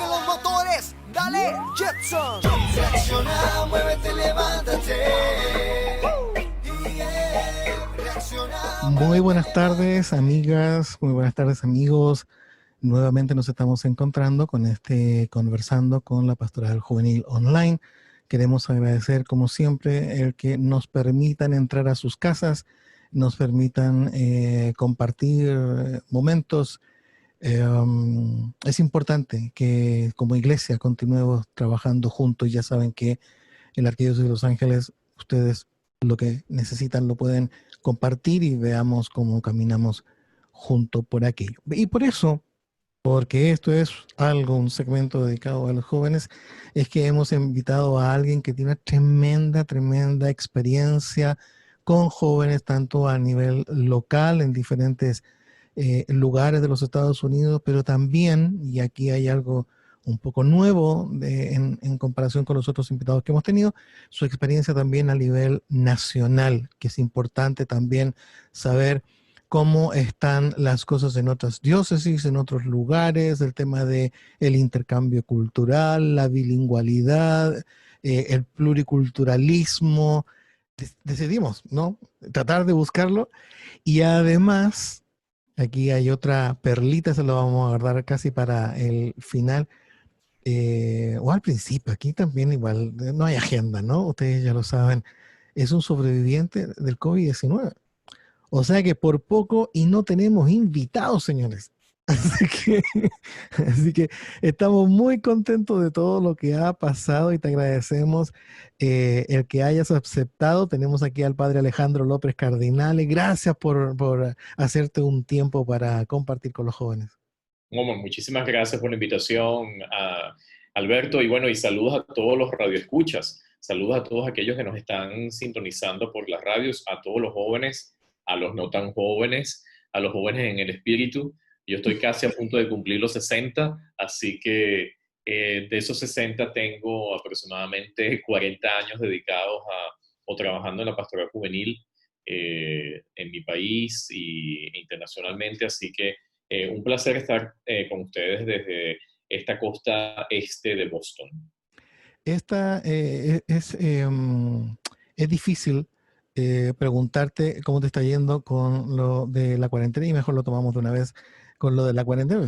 arranquen los motores, dale, Jetson. Reacciona, muévete, levántate. Reacciona. Muy buenas tardes, amigas, muy buenas tardes, amigos. Nuevamente nos estamos encontrando con Conversando con la Pastoral Juvenil Online. Queremos agradecer, como siempre, el que nos permitan entrar a sus casas, nos permitan compartir momentos. Es importante que como iglesia continuemos trabajando juntos. Ya saben que en la Arquidiócesis de Los Ángeles, ustedes lo que necesitan lo pueden compartir y veamos cómo caminamos junto por aquí. Y por eso, porque esto es un segmento dedicado a los jóvenes, es que hemos invitado a alguien que tiene una tremenda experiencia con jóvenes, tanto a nivel local, en diferentes lugares de los Estados Unidos, pero también, y aquí hay algo un poco nuevo en comparación con los otros invitados que hemos tenido, su experiencia también a nivel nacional, que es importante también saber cómo están las cosas en otras diócesis, en otros lugares, el tema de el intercambio cultural, la bilingüalidad, el pluriculturalismo. Decidimos, ¿no? Tratar de buscarlo y además, aquí hay otra perlita, se lo vamos a guardar casi para el final, o al principio, aquí también igual, no hay agenda, ¿no? Ustedes ya lo saben, es un sobreviviente del COVID-19. O sea que por poco y no tenemos invitados, señores. Así que, así que estamos muy contentos de todo lo que ha pasado y te agradecemos el que hayas aceptado. Tenemos aquí al padre Alejandro López Cardinale. Gracias por hacerte un tiempo para compartir con los jóvenes. Bueno, muchísimas gracias por la invitación, Alberto, y bueno, y saludos a todos los radioescuchas, saludos a todos aquellos que nos están sintonizando por las radios, a todos los jóvenes, a los no tan jóvenes, a los jóvenes en el espíritu. Yo estoy casi a punto de cumplir los 60, así que de esos 60 tengo aproximadamente 40 años dedicados o trabajando en la pastoral juvenil en mi país e internacionalmente, así que un placer estar con ustedes desde esta costa este de Boston. Esta es difícil preguntarte cómo te está yendo con lo de la cuarentena y mejor lo tomamos de una vez con lo de la cuarentena.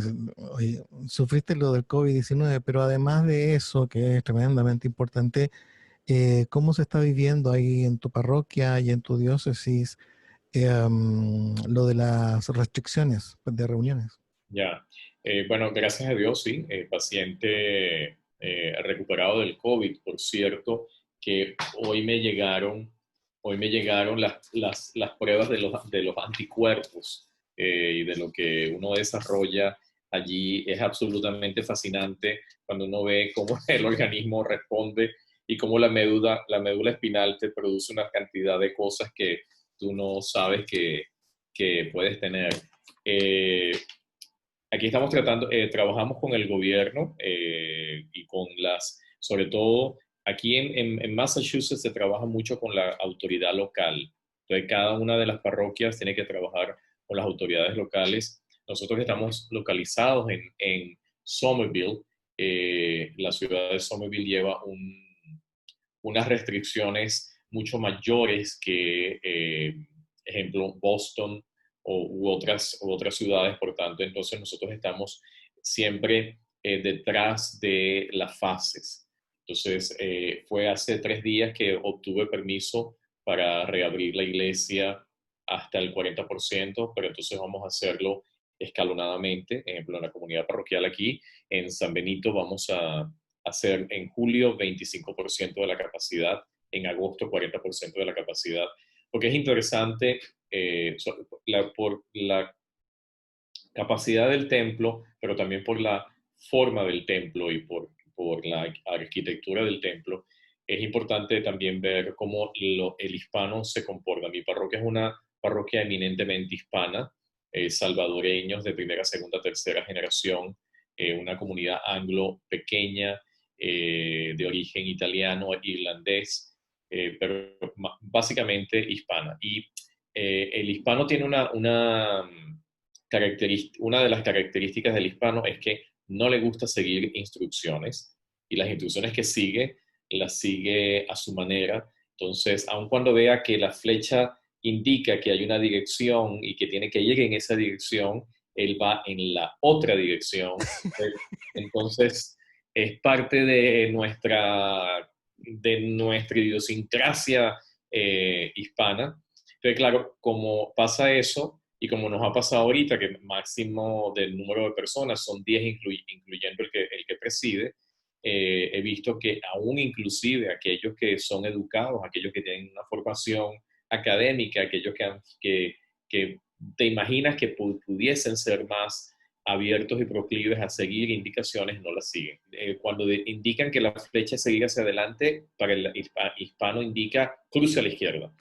Oye, sufriste lo del COVID-19, pero además de eso, que es tremendamente importante, ¿cómo se está viviendo ahí en tu parroquia y en tu diócesis lo de las restricciones de reuniones? Ya, bueno, gracias a Dios, sí, paciente recuperado del COVID, por cierto, que hoy me llegaron las pruebas de los anticuerpos y de lo que uno desarrolla allí. Es absolutamente fascinante cuando uno ve cómo el organismo responde y cómo la médula espinal te produce una cantidad de cosas que tú no sabes que puedes tener. Eh, Aquí estamos trabajamos con el gobierno y con sobre todo aquí en Massachusetts se trabaja mucho con la autoridad local. Entonces cada una de las parroquias tiene que trabajar con las autoridades locales. Nosotros estamos localizados en Somerville. La ciudad de Somerville lleva unas restricciones mucho mayores que, ejemplo, Boston u otras ciudades. Por tanto, entonces nosotros estamos siempre detrás de las fases. Entonces, fue hace 3 días que obtuve permiso para reabrir la iglesia hasta el 40%, pero entonces vamos a hacerlo escalonadamente. Por ejemplo, en la comunidad parroquial aquí, en San Benito, vamos a hacer en julio 25% de la capacidad, en agosto 40% de la capacidad, porque es interesante por la capacidad del templo, pero también por la forma del templo y por la arquitectura del templo. Es importante también ver cómo el hispano se comporta. Mi parroquia es una parroquia eminentemente hispana, salvadoreños de primera, segunda, tercera generación, una comunidad anglo pequeña, de origen italiano, irlandés, pero básicamente hispana. Y el hispano tiene una de las características del hispano es que no le gusta seguir instrucciones y las instrucciones que sigue, las sigue a su manera. Entonces, aun cuando vea que la flecha indica que hay una dirección y que tiene que ir en esa dirección, él va en la otra dirección. Entonces, es parte de nuestra idiosincrasia hispana. Entonces, claro, como pasa eso, y como nos ha pasado ahorita, que el máximo del número de personas son 10, incluyendo el que preside, he visto que aún inclusive aquellos que son educados, aquellos que tienen una formación académica, aquellos que te imaginas que pudiesen ser más abiertos y proclives a seguir indicaciones, no las siguen. Cuando indican que la flecha es seguir hacia adelante, para el hispano indica cruce a la izquierda.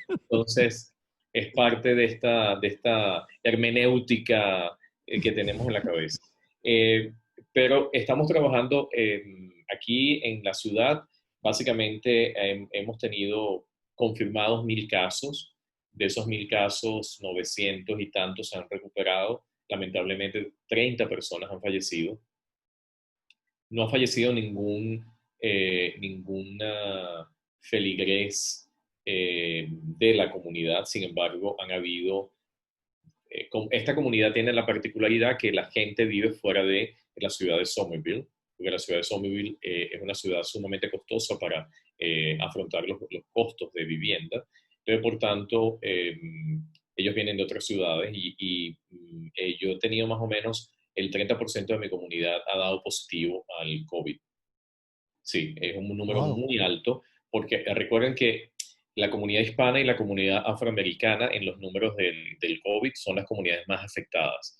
Entonces es parte de esta hermenéutica que tenemos en la cabeza. Pero estamos trabajando aquí en la ciudad. Básicamente hemos tenido confirmados 1.000 casos. De esos 1.000 casos, 900 y tantos se han recuperado. Lamentablemente, 30 personas han fallecido. No ha fallecido ninguna feligrés de la comunidad. Sin embargo, han habido... esta comunidad tiene la particularidad que la gente vive fuera de la ciudad de Somerville, porque la ciudad de Somerville es una ciudad sumamente costosa para afrontar los costos de vivienda. Entonces, por tanto, ellos vienen de otras ciudades y yo he tenido más o menos el 30% de mi comunidad ha dado positivo al COVID. Sí, es un número muy alto, porque recuerden que la comunidad hispana y la comunidad afroamericana en los números del COVID son las comunidades más afectadas,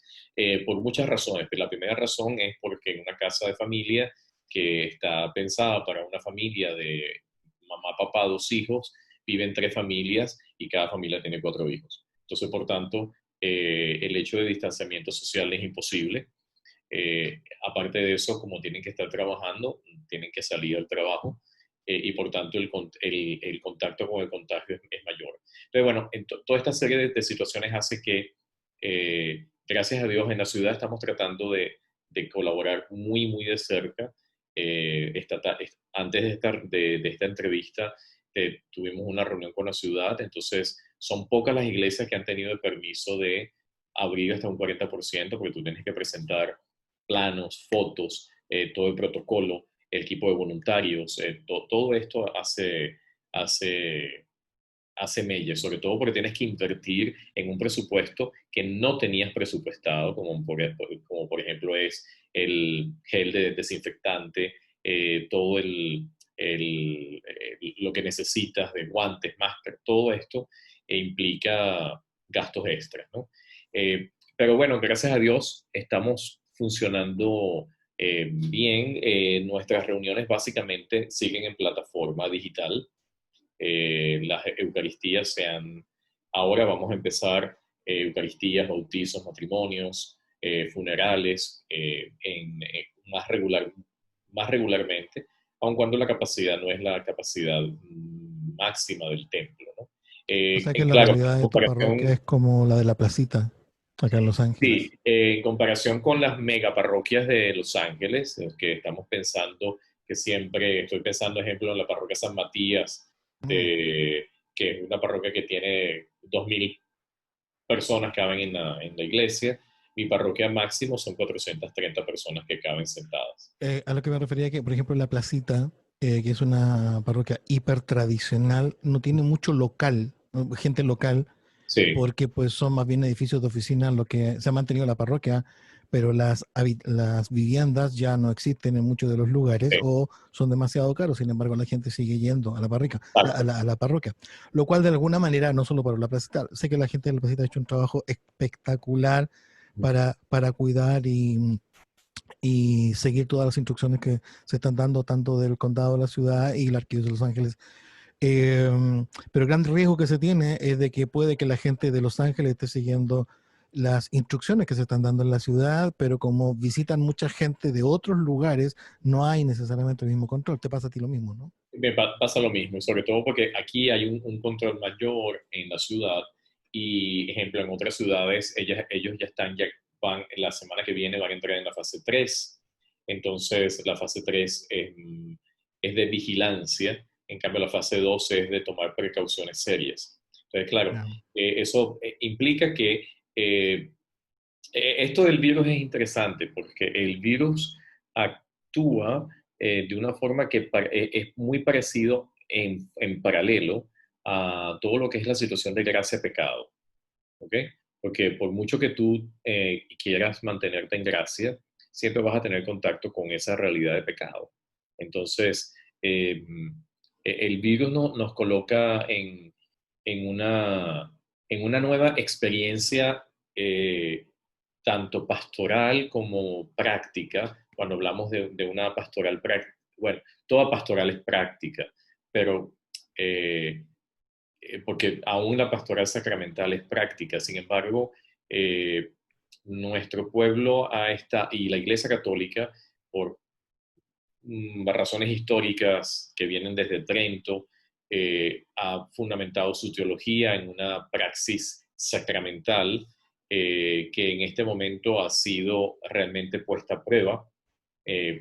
por muchas razones. Pero la primera razón es porque en una casa de familia que está pensada para una familia de mamá, papá, 2 hijos, viven 3 familias y cada familia tiene 4 hijos. Entonces, por tanto, el hecho de distanciamiento social es imposible. Aparte de eso, como tienen que estar trabajando, tienen que salir al trabajo y por tanto el contacto con el contagio es mayor. Entonces, bueno, toda esta serie de situaciones hace que, gracias a Dios, en la ciudad estamos tratando de colaborar muy, muy de cerca. Antes de esta entrevista, tuvimos una reunión con la ciudad, entonces son pocas las iglesias que han tenido el permiso de abrir hasta un 40%, porque tú tienes que presentar planos, fotos, todo el protocolo, el equipo de voluntarios, todo esto hace mella, sobre todo porque tienes que invertir en un presupuesto que no tenías presupuestado, como por ejemplo es el gel de desinfectante, todo lo que necesitas de guantes, máscaras, todo esto implica gastos extras, ¿no? Pero bueno, gracias a Dios estamos funcionando bien. Nuestras reuniones básicamente siguen en plataforma digital. Las Eucaristías ahora vamos a empezar Eucaristías, bautizos, matrimonios, funerales más regularmente, aun cuando la capacidad no es la capacidad máxima del templo, ¿no? O sea que la Claro, realidad de tu parroquia es como la de la placita, acá en Los Ángeles. sí, en comparación con las megaparroquias de Los Ángeles, que estamos pensando, estoy pensando, ejemplo, en la parroquia San Matías, que es una parroquia que tiene 2.000 personas que caben en la iglesia. Mi parroquia máximo son 430 personas que caben sentadas. A lo que me refería que, por ejemplo, la placita, que es una parroquia hiper tradicional, no tiene mucho local, gente local, Sí, porque pues son más bien edificios de oficina lo que se ha mantenido la parroquia, pero las viviendas ya no existen en muchos de los lugares sí, o son demasiado caros. Sin embargo, la gente sigue yendo a la parroquia, exacto. a la parroquia, lo cual de alguna manera, no solo para la placita, sé que la gente de la placita ha hecho un trabajo espectacular para cuidar y seguir todas las instrucciones que se están dando tanto del condado de la ciudad y la arquidiócesis de Los Ángeles. Pero el gran riesgo que se tiene es de que puede que la gente de Los Ángeles esté siguiendo las instrucciones que se están dando en la ciudad, pero como visitan mucha gente de otros lugares, no hay necesariamente el mismo control. Te pasa a ti lo mismo, ¿no? Me pasa lo mismo, y sobre todo porque aquí hay un control mayor en la ciudad y, ejemplo, en otras ciudades ellos ya están la semana que viene van a entrar en la fase 3. Entonces, la fase 3 es de vigilancia, en cambio la fase 2 es de tomar precauciones serias. Entonces, claro, Claro. eso implica que esto del virus es interesante porque el virus actúa de una forma que es muy parecido en paralelo a todo lo que es la situación de gracia-pecado. ¿Ok? Porque por mucho que tú quieras mantenerte en gracia, siempre vas a tener contacto con esa realidad de pecado. Entonces, el virus nos coloca en una nueva experiencia, tanto pastoral como práctica, cuando hablamos de una pastoral práctica. Bueno, toda pastoral es práctica, pero porque aún la pastoral sacramental es práctica. Sin embargo, nuestro pueblo y la Iglesia Católica, por razones históricas que vienen desde Trento, ha fundamentado su teología en una praxis sacramental que en este momento ha sido realmente puesta a prueba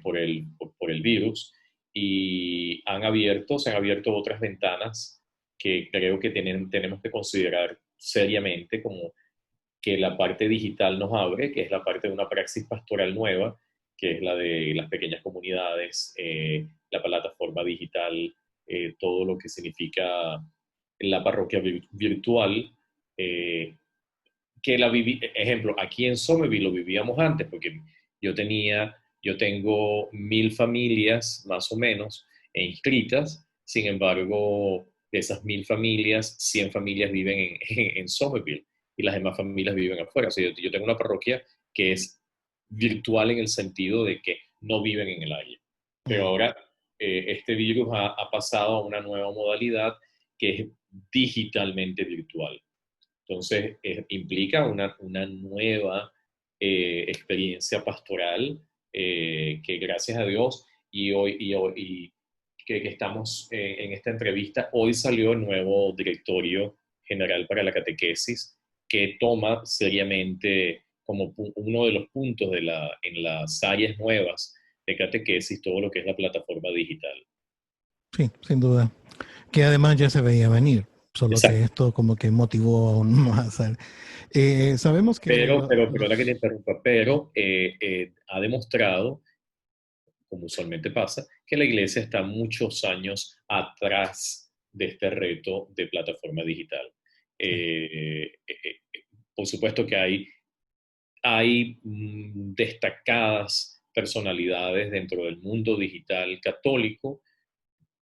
por el virus, y se han abierto otras ventanas que creo que tenemos que considerar seriamente, como que la parte digital nos abre, que es la parte de una praxis pastoral nueva, que es la de las pequeñas comunidades, la plataforma digital, todo lo que significa la parroquia virtual, que ejemplo, aquí en Somerville lo vivíamos antes, porque yo tengo 1000 familias más o menos inscritas. Sin embargo, de esas 1000 familias, 100 familias viven en Somerville y las demás familias viven afuera. O sea, yo tengo una parroquia que es virtual en el sentido de que no viven en el área. Pero Mm. ahora este virus ha pasado a una nueva modalidad que es digitalmente virtual. Entonces, implica una nueva experiencia pastoral, que gracias a Dios y que estamos en esta entrevista, hoy salió el nuevo directorio general para la catequesis, que toma seriamente como uno de los puntos en las áreas nuevas de catequesis todo lo que es la plataforma digital. Sí, sin duda. Que además ya se veía venir, solo que Exacto. esto como que motivó aún más. Sabemos que Perdona que te interrumpa, pero ha demostrado, como usualmente pasa, que la iglesia está muchos años atrás de este reto de plataforma digital. sí. Por supuesto que hay destacadas personalidades dentro del mundo digital católico,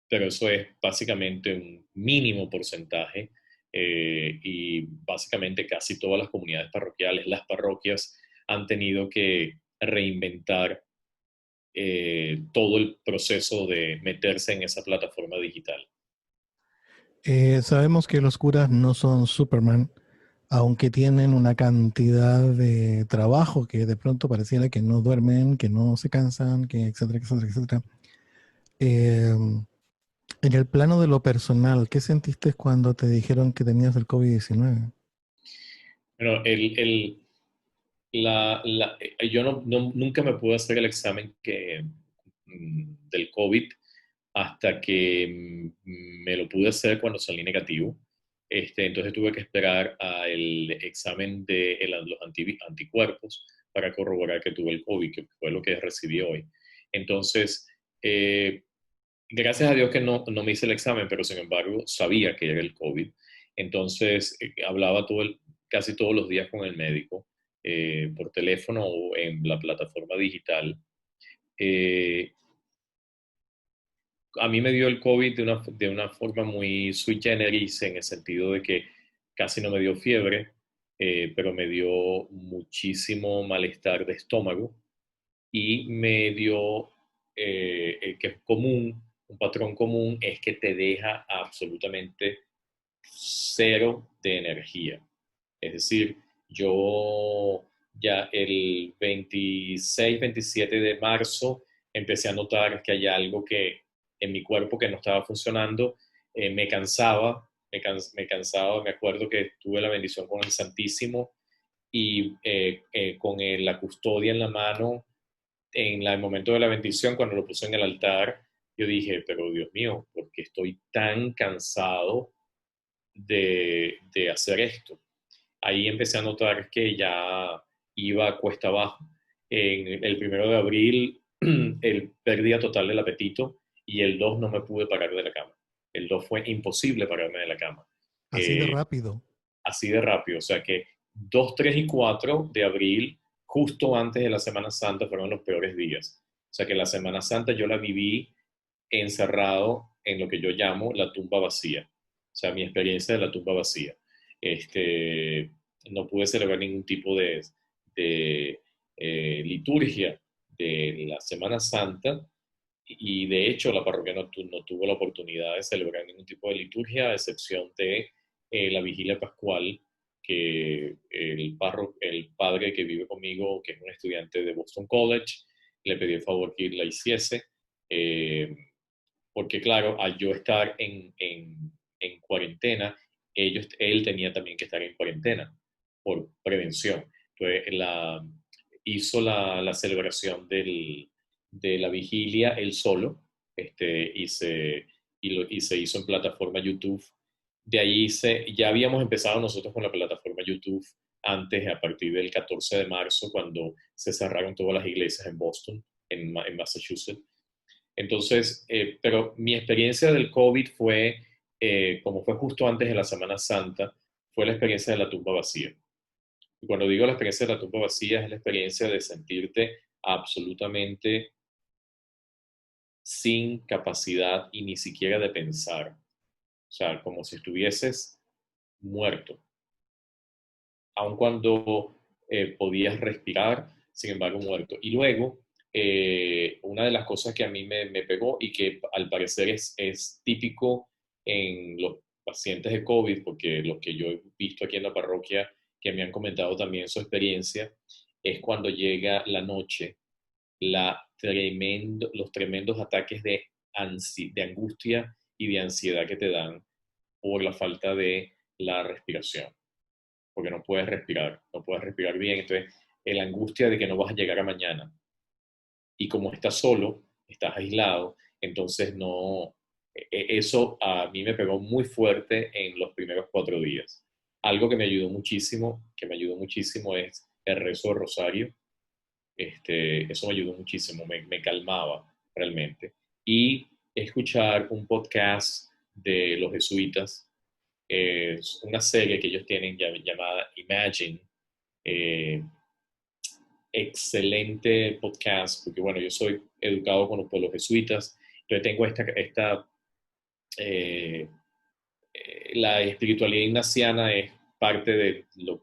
pero eso es básicamente un mínimo porcentaje, y básicamente casi todas las comunidades parroquiales, las parroquias, han tenido que reinventar todo el proceso de meterse en esa plataforma digital. Sabemos que los curas no son Superman, aunque tienen una cantidad de trabajo que de pronto pareciera que no duermen, que no se cansan, que etcétera, etcétera, etcétera. Eh, en el plano de lo personal, ¿qué sentiste cuando te dijeron que tenías el COVID-19? Bueno, yo nunca me pude hacer el examen del COVID hasta que me lo pude hacer cuando salí negativo. Entonces tuve que esperar al examen de los anticuerpos para corroborar que tuve el COVID, que fue lo que recibí hoy. Entonces, gracias a Dios que no me hice el examen, pero sin embargo sabía que era el COVID. Entonces, hablaba casi todos los días con el médico, por teléfono o en la plataforma digital. Eh, a mí me dio el COVID de una forma muy sui generis, en el sentido de que casi no me dio fiebre, pero me dio muchísimo malestar de estómago, y me dio, que es común, un patrón común, es que te deja absolutamente cero de energía. Es decir, yo ya el 26, 27 de marzo empecé a notar que hay algo que en mi cuerpo que no estaba funcionando. Me cansaba, me cansaba. Me acuerdo que tuve la bendición con el Santísimo y con la custodia en la mano, en el momento de la bendición, cuando lo puse en el altar, yo dije, pero Dios mío, ¿por qué estoy tan cansado de hacer esto? Ahí empecé a notar que ya iba cuesta abajo. En el 1 de abril, el pérdida total del apetito, y el 2 no me pude parar de la cama. El 2 fue imposible pararme de la cama. Así de Eh, rápido. Así de rápido. O sea que 2, 3 y 4 de abril, justo antes de la Semana Santa, fueron los peores días. O sea que la Semana Santa yo la viví encerrado en lo que yo llamo la tumba vacía. O sea, mi experiencia de la tumba vacía. No pude celebrar ningún tipo de liturgia de la Semana Santa, y de hecho la parroquia no tuvo la oportunidad de celebrar ningún tipo de liturgia, a excepción de la vigilia pascual, que el padre que vive conmigo, que es un estudiante de Boston College, le pedí el favor que la hiciese, porque claro, al yo estar en cuarentena, él tenía también que estar en cuarentena por prevención. Entonces, hizo la celebración de la vigilia él solo, y se hizo en plataforma YouTube. De ahí ya habíamos empezado nosotros con la plataforma YouTube antes, a partir del 14 de marzo, cuando se cerraron todas las iglesias en Boston, en Massachusetts. Entonces, pero mi experiencia del COVID fue, como fue justo antes de la Semana Santa, fue la experiencia de la tumba vacía. Y cuando digo la experiencia de la tumba vacía, es la experiencia de sentirte absolutamente sin capacidad y ni siquiera de pensar. O sea, como si estuvieses muerto. Aun cuando podías respirar, sin embargo, muerto. Y luego, una de las cosas que a mí me pegó, y que al parecer es típico en los pacientes de COVID, porque los que yo he visto aquí en la parroquia, que me han comentado también su experiencia, es cuando llega la noche, los tremendos ataques de angustia y de ansiedad que te dan por la falta de la respiración, porque no puedes respirar bien. Entonces, la angustia de que no vas a llegar a mañana. Y como estás solo, estás aislado, entonces no, eso a mí me pegó muy fuerte en los primeros 4 días. Algo que me ayudó muchísimo es el rezo de rosario. Eso me ayudó muchísimo, me calmaba realmente. Y escuchar un podcast de los jesuitas, es una serie que ellos tienen llamada Imagine. Excelente podcast, porque bueno, yo soy educado por los jesuitas, entonces tengo la espiritualidad ignaciana es parte de en lo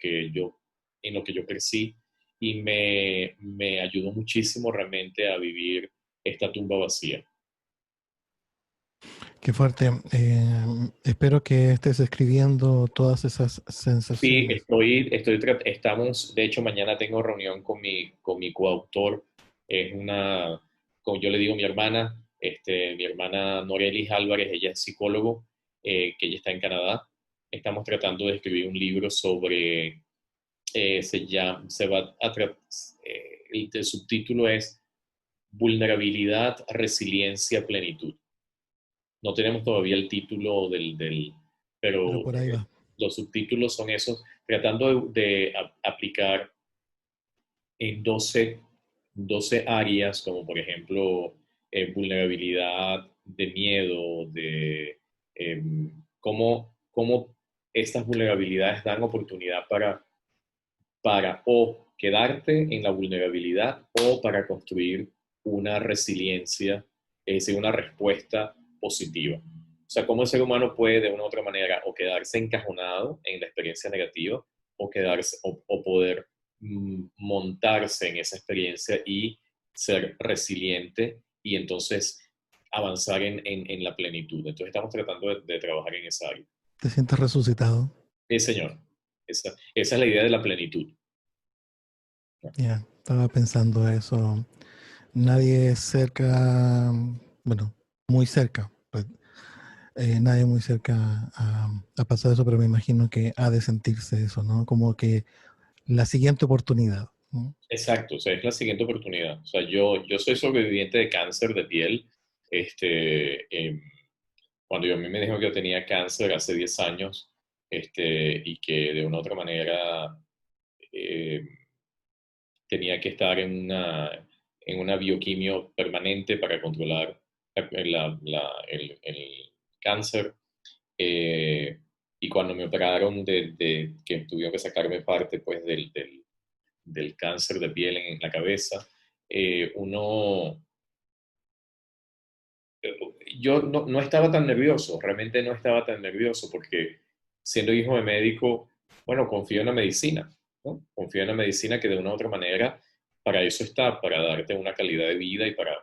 que yo crecí, y me ayudó muchísimo realmente a vivir esta tumba vacía. Qué fuerte. Espero que estés escribiendo todas esas Sí, sensaciones. estamos, de hecho, mañana tengo reunión con mi coautor. Es como yo le digo, mi hermana Norelis Álvarez. Ella es psicólogo, que ella está en Canadá. Estamos tratando de escribir un libro sobre, el subtítulo es Vulnerabilidad, Resiliencia, Plenitud. No tenemos todavía el título Pero pero por ahí va. los subtítulos son esos, tratando de aplicar en 12 áreas, como por ejemplo vulnerabilidad, de miedo, de cómo estas vulnerabilidades dan oportunidad para o quedarte en la vulnerabilidad, o para construir una resiliencia, es decir, una respuesta positiva. O sea, cómo el ser humano puede de una u otra manera o quedarse encajonado en la experiencia negativa, o poder montarse en esa experiencia y ser resiliente, y entonces avanzar en la plenitud. Entonces estamos tratando de trabajar en esa área. ¿Te sientes resucitado? Señor, esa es la idea de la plenitud. Ya, estaba pensando eso. Nadie cerca, bueno, muy cerca, pues, nadie muy cerca a pasar eso, pero me imagino que ha de sentirse eso, ¿no? Como que la siguiente oportunidad, ¿no? Exacto, o sea, es la siguiente oportunidad. O sea, yo soy sobreviviente de cáncer de piel. Cuando a mí me dijeron que yo tenía cáncer hace 10 años, y que de una u otra manera eh, tenía que estar en una bioquimio permanente para controlar el cáncer. eh, y cuando me operaron de que tuvieron que sacarme parte pues, del cáncer de piel en la cabeza, uno yo no estaba tan nervioso, realmente no estaba tan nervioso porque siendo hijo de médico, bueno, confío en la medicina, ¿no? Confío en la medicina que de una u otra manera para eso está, para darte una calidad de vida y para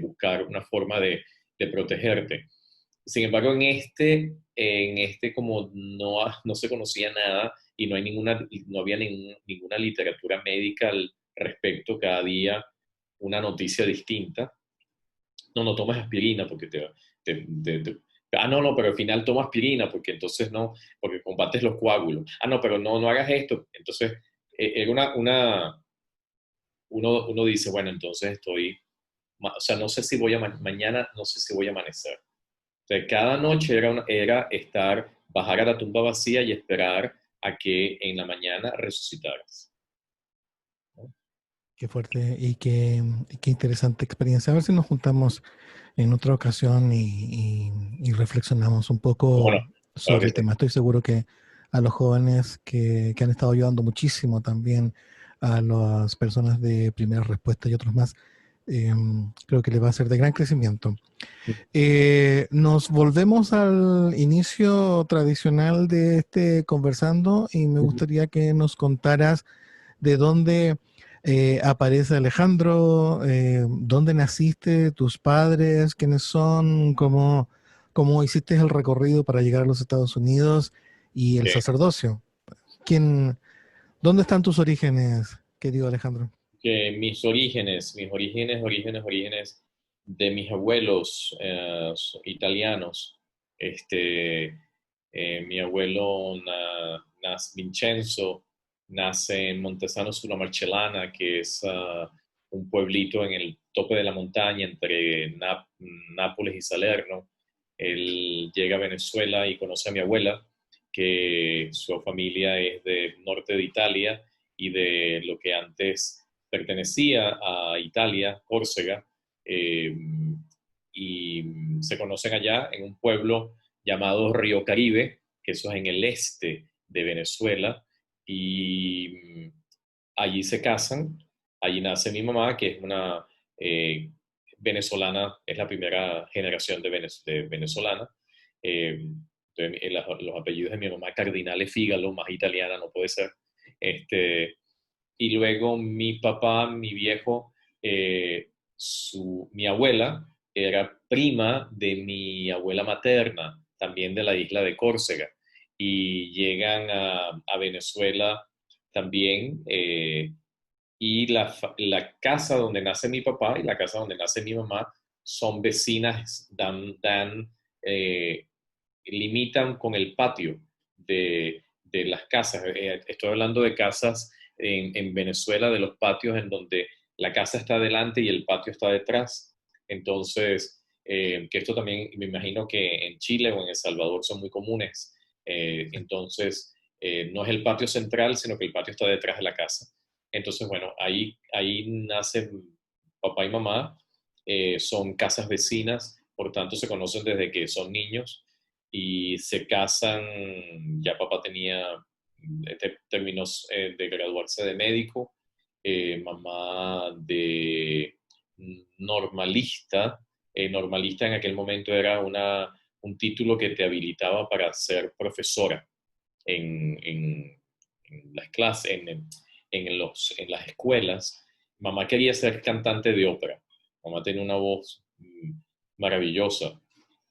buscar una forma de protegerte. Sin embargo, en este como no se conocía nada y no había ninguna literatura médica al respecto, cada día una noticia distinta. No tomas aspirina porque no, pero al final toma aspirina porque entonces no, porque combates los coágulos. No, pero no hagas esto. Entonces, era uno dice, bueno, entonces o sea, no sé si mañana no sé si voy a amanecer. O sea, cada noche era bajar a la tumba vacía y esperar a que en la mañana resucitaras, ¿no? Qué fuerte y qué interesante experiencia. A ver si nos juntamos en otra ocasión y reflexionamos un Bueno, poco claro sobre que el sí. tema. Estoy seguro que a los jóvenes que han estado ayudando muchísimo también a las personas de primera respuesta y otros más, creo que les va a ser de gran crecimiento. Nos volvemos al inicio tradicional de este conversando y me gustaría que nos contaras de dónde aparece Alejandro, dónde naciste, tus padres, quiénes son, cómo hiciste el recorrido para llegar a los Estados Unidos y el Que, sacerdocio. ¿Quién, dónde están tus orígenes, querido Alejandro? que orígenes de mis abuelos italianos. Mi abuelo Vincenzo nace en Montesano sulla Marcellana, que es un pueblito en el tope de la montaña entre Nápoles y Salerno. Él llega a Venezuela y conoce a mi abuela, que su familia es del norte de Italia y de lo que antes pertenecía a Italia, Córcega, eh, y se conocen allá en un pueblo llamado Río Caribe, que eso es en el este de Venezuela, y allí se casan, allí nace mi mamá, que es una eh, venezolana, es la primera generación de venezolana. Eh, entonces, los apellidos de mi mamá, Cardinale Fígalo, más italiana no puede ser. Este, y luego mi papá, mi viejo, mi abuela era prima de mi abuela materna, también de la isla de Córcega, y llegan a Venezuela también, y la casa donde nace mi papá y la casa donde nace mi mamá son vecinas, eh, limitan con el patio de las casas. Estoy hablando de casas en Venezuela, de los patios en donde la casa está delante y el patio está detrás. Entonces, que esto también me imagino que en Chile o en El Salvador son muy comunes. Entonces, no es el patio central, sino que el patio está detrás de la casa. Entonces, bueno, ahí nacen papá y mamá, son casas vecinas, por tanto se conocen desde que son niños y se casan, ya papá terminó de graduarse de médico, mamá de normalista. Normalista en aquel momento era un título que te habilitaba para ser profesora en las clases, en las escuelas. Mamá quería ser cantante de ópera. Mamá tenía una voz maravillosa.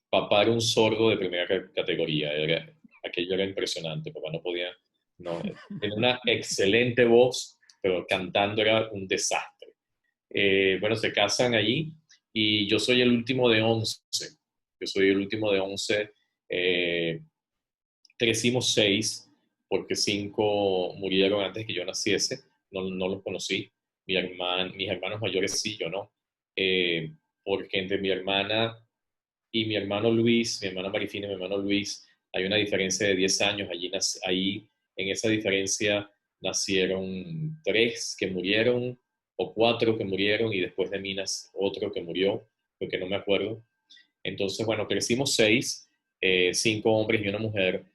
Papá era un sordo de primera categoría. Aquello era impresionante. Papá no podía, no, tenía una excelente voz, pero cantando era un desastre. Bueno, se casan allí y yo soy el último de 11. Yo soy el último de 11. Crecimos 6 porque 5 murieron antes que yo naciese, no los conocí. Mis hermanos mayores sí, yo no. Porque entre mi hermana y mi hermano Luis, mi hermana Marifina y mi hermano Luis, hay una diferencia de 10 años. Ahí en esa diferencia nacieron 3 que murieron o 4 que murieron y después de mí otro que murió, porque no me acuerdo. Entonces, bueno, crecimos 6, 5 hombres y una mujer.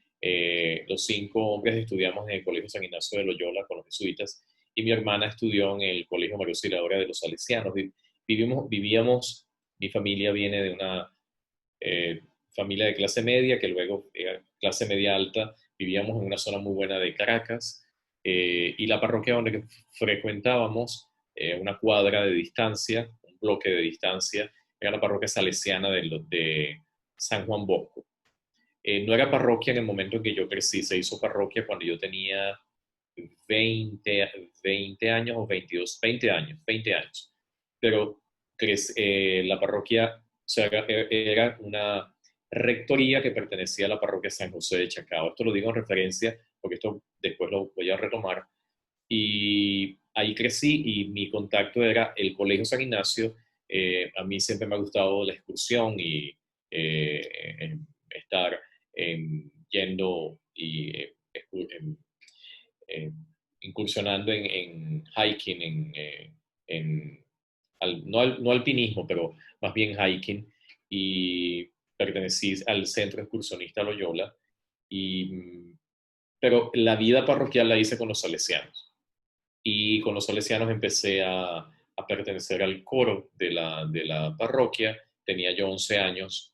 Los 5 hombres estudiamos en el Colegio San Ignacio de Loyola con los jesuitas y mi hermana estudió en el Colegio María Auxiliadora de los Salesianos. Vivíamos, mi familia viene de una familia de clase media, que luego era clase media alta. Vivíamos en una zona muy buena de Caracas, y la parroquia donde frecuentábamos, una cuadra de distancia, un bloque de distancia, era la parroquia salesiana de San Juan Bosco. No era parroquia en el momento en que yo crecí, se hizo parroquia cuando yo tenía 20 años o 22, 20 años. Pero la parroquia, o sea, era una rectoría que pertenecía a la parroquia San José de Chacao. Esto lo digo en referencia, porque esto después lo voy a retomar. Y ahí crecí y mi contacto era el Colegio San Ignacio. A mí siempre me ha gustado la excursión y estar yendo y eh, incursionando en hiking, no alpinismo, pero más bien hiking, y pertenecí al centro excursionista Loyola, pero la vida parroquial la hice con los salesianos, y con los salesianos empecé a pertenecer al coro de la parroquia. Tenía yo 11 años.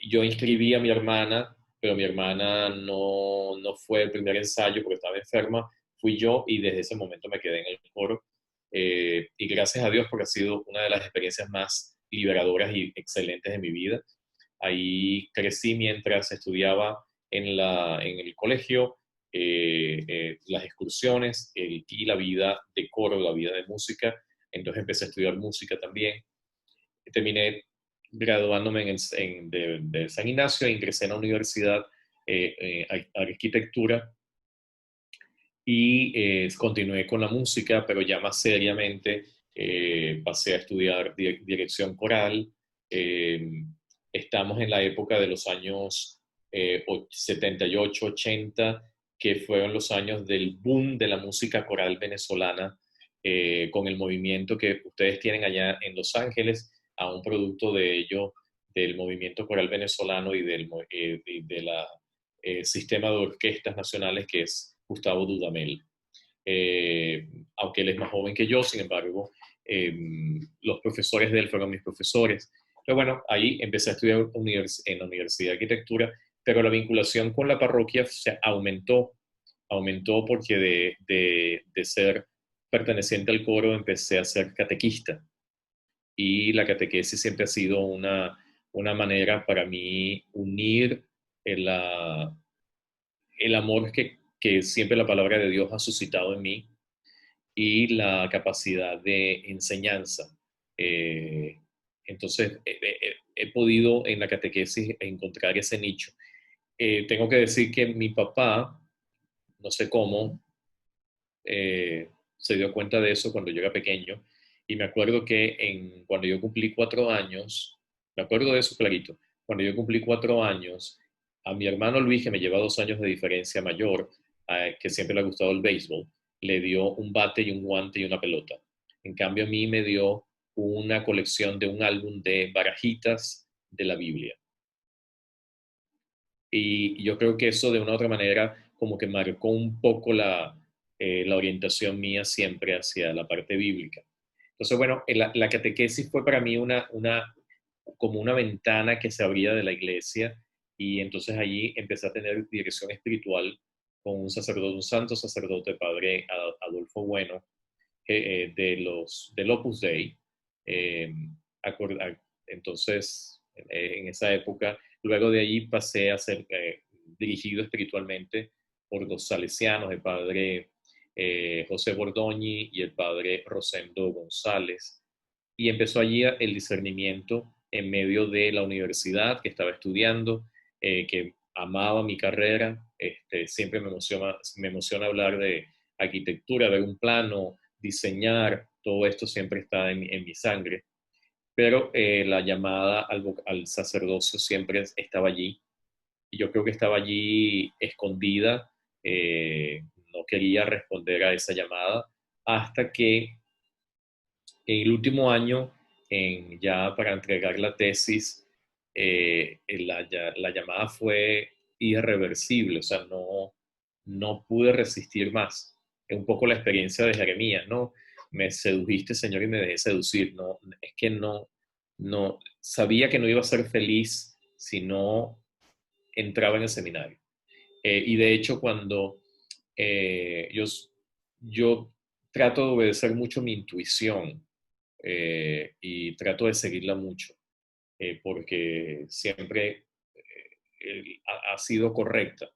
Yo inscribí a mi hermana, pero mi hermana no fue el primer ensayo porque estaba enferma. Fui yo y desde ese momento me quedé en el coro. Y gracias a Dios, porque ha sido una de las experiencias más liberadoras y excelentes de mi vida. Ahí crecí mientras estudiaba en el colegio, las excursiones, y la vida de coro, la vida de música. Entonces empecé a estudiar música también. Terminé graduándome de San Ignacio e ingresé en la universidad, a arquitectura, y continué con la música, pero ya más seriamente. Pasé a estudiar dirección coral. Eh, Estamos en la época de los años 78, 80, que fueron los años del boom de la música coral venezolana, con el movimiento que ustedes tienen allá en Los Ángeles, a un producto de ello, del movimiento coral venezolano y de la sistema de orquestas nacionales, que es Gustavo Dudamel. Aunque él es más joven que yo, sin embargo, los profesores de él fueron mis profesores. Pero bueno, ahí empecé a estudiar en la Universidad de Arquitectura, pero la vinculación con la parroquia se aumentó porque de ser perteneciente al coro empecé a ser catequista. Y la catequesis siempre ha sido una manera para mí unir el, el amor que siempre la palabra de Dios ha suscitado en mí, y la capacidad de enseñanza. Entonces, he podido en la catequesis encontrar ese nicho. Tengo que decir que mi papá, no sé cómo, se dio cuenta de eso cuando yo era pequeño, y me acuerdo que cuando yo cumplí 4 años, me acuerdo de eso clarito, cuando yo cumplí 4 años, a mi hermano Luis, que me lleva 2 años de diferencia mayor, que siempre le ha gustado el béisbol, le dio un bate y un guante y una pelota. En cambio, a mí me dio una colección de un álbum de barajitas de la Biblia. Y yo creo que eso de una u otra manera como que marcó un poco la orientación mía siempre hacia la parte bíblica. Entonces, bueno, la catequesis fue para mí como una ventana que se abría de la iglesia, y entonces allí empecé a tener dirección espiritual con un santo sacerdote, padre Adolfo Bueno, del Opus Dei. Eh, entonces, en esa época, luego de allí pasé a ser dirigido espiritualmente por los salesianos, el padre José Bordoñi y el padre Rosendo González, y empezó allí el discernimiento en medio de la universidad que estaba estudiando, que amaba mi carrera, Siempre me emociona hablar de arquitectura, ver un plano, diseñar, todo esto siempre está en mi sangre. Pero la llamada al sacerdocio siempre estaba allí. Y yo creo que estaba allí escondida. No quería responder a esa llamada hasta que en el último año, ya para entregar la tesis, la llamada fue irreversible, o sea, no pude resistir más. Es un poco la experiencia de Jeremías, ¿no? Me sedujiste, Señor, y me dejé seducir. No, es que no, sabía que no iba a ser feliz si no entraba en el seminario. Y de hecho, cuando yo trato de obedecer mucho mi intuición, y trato de seguirla mucho, porque siempre ha sido correcta,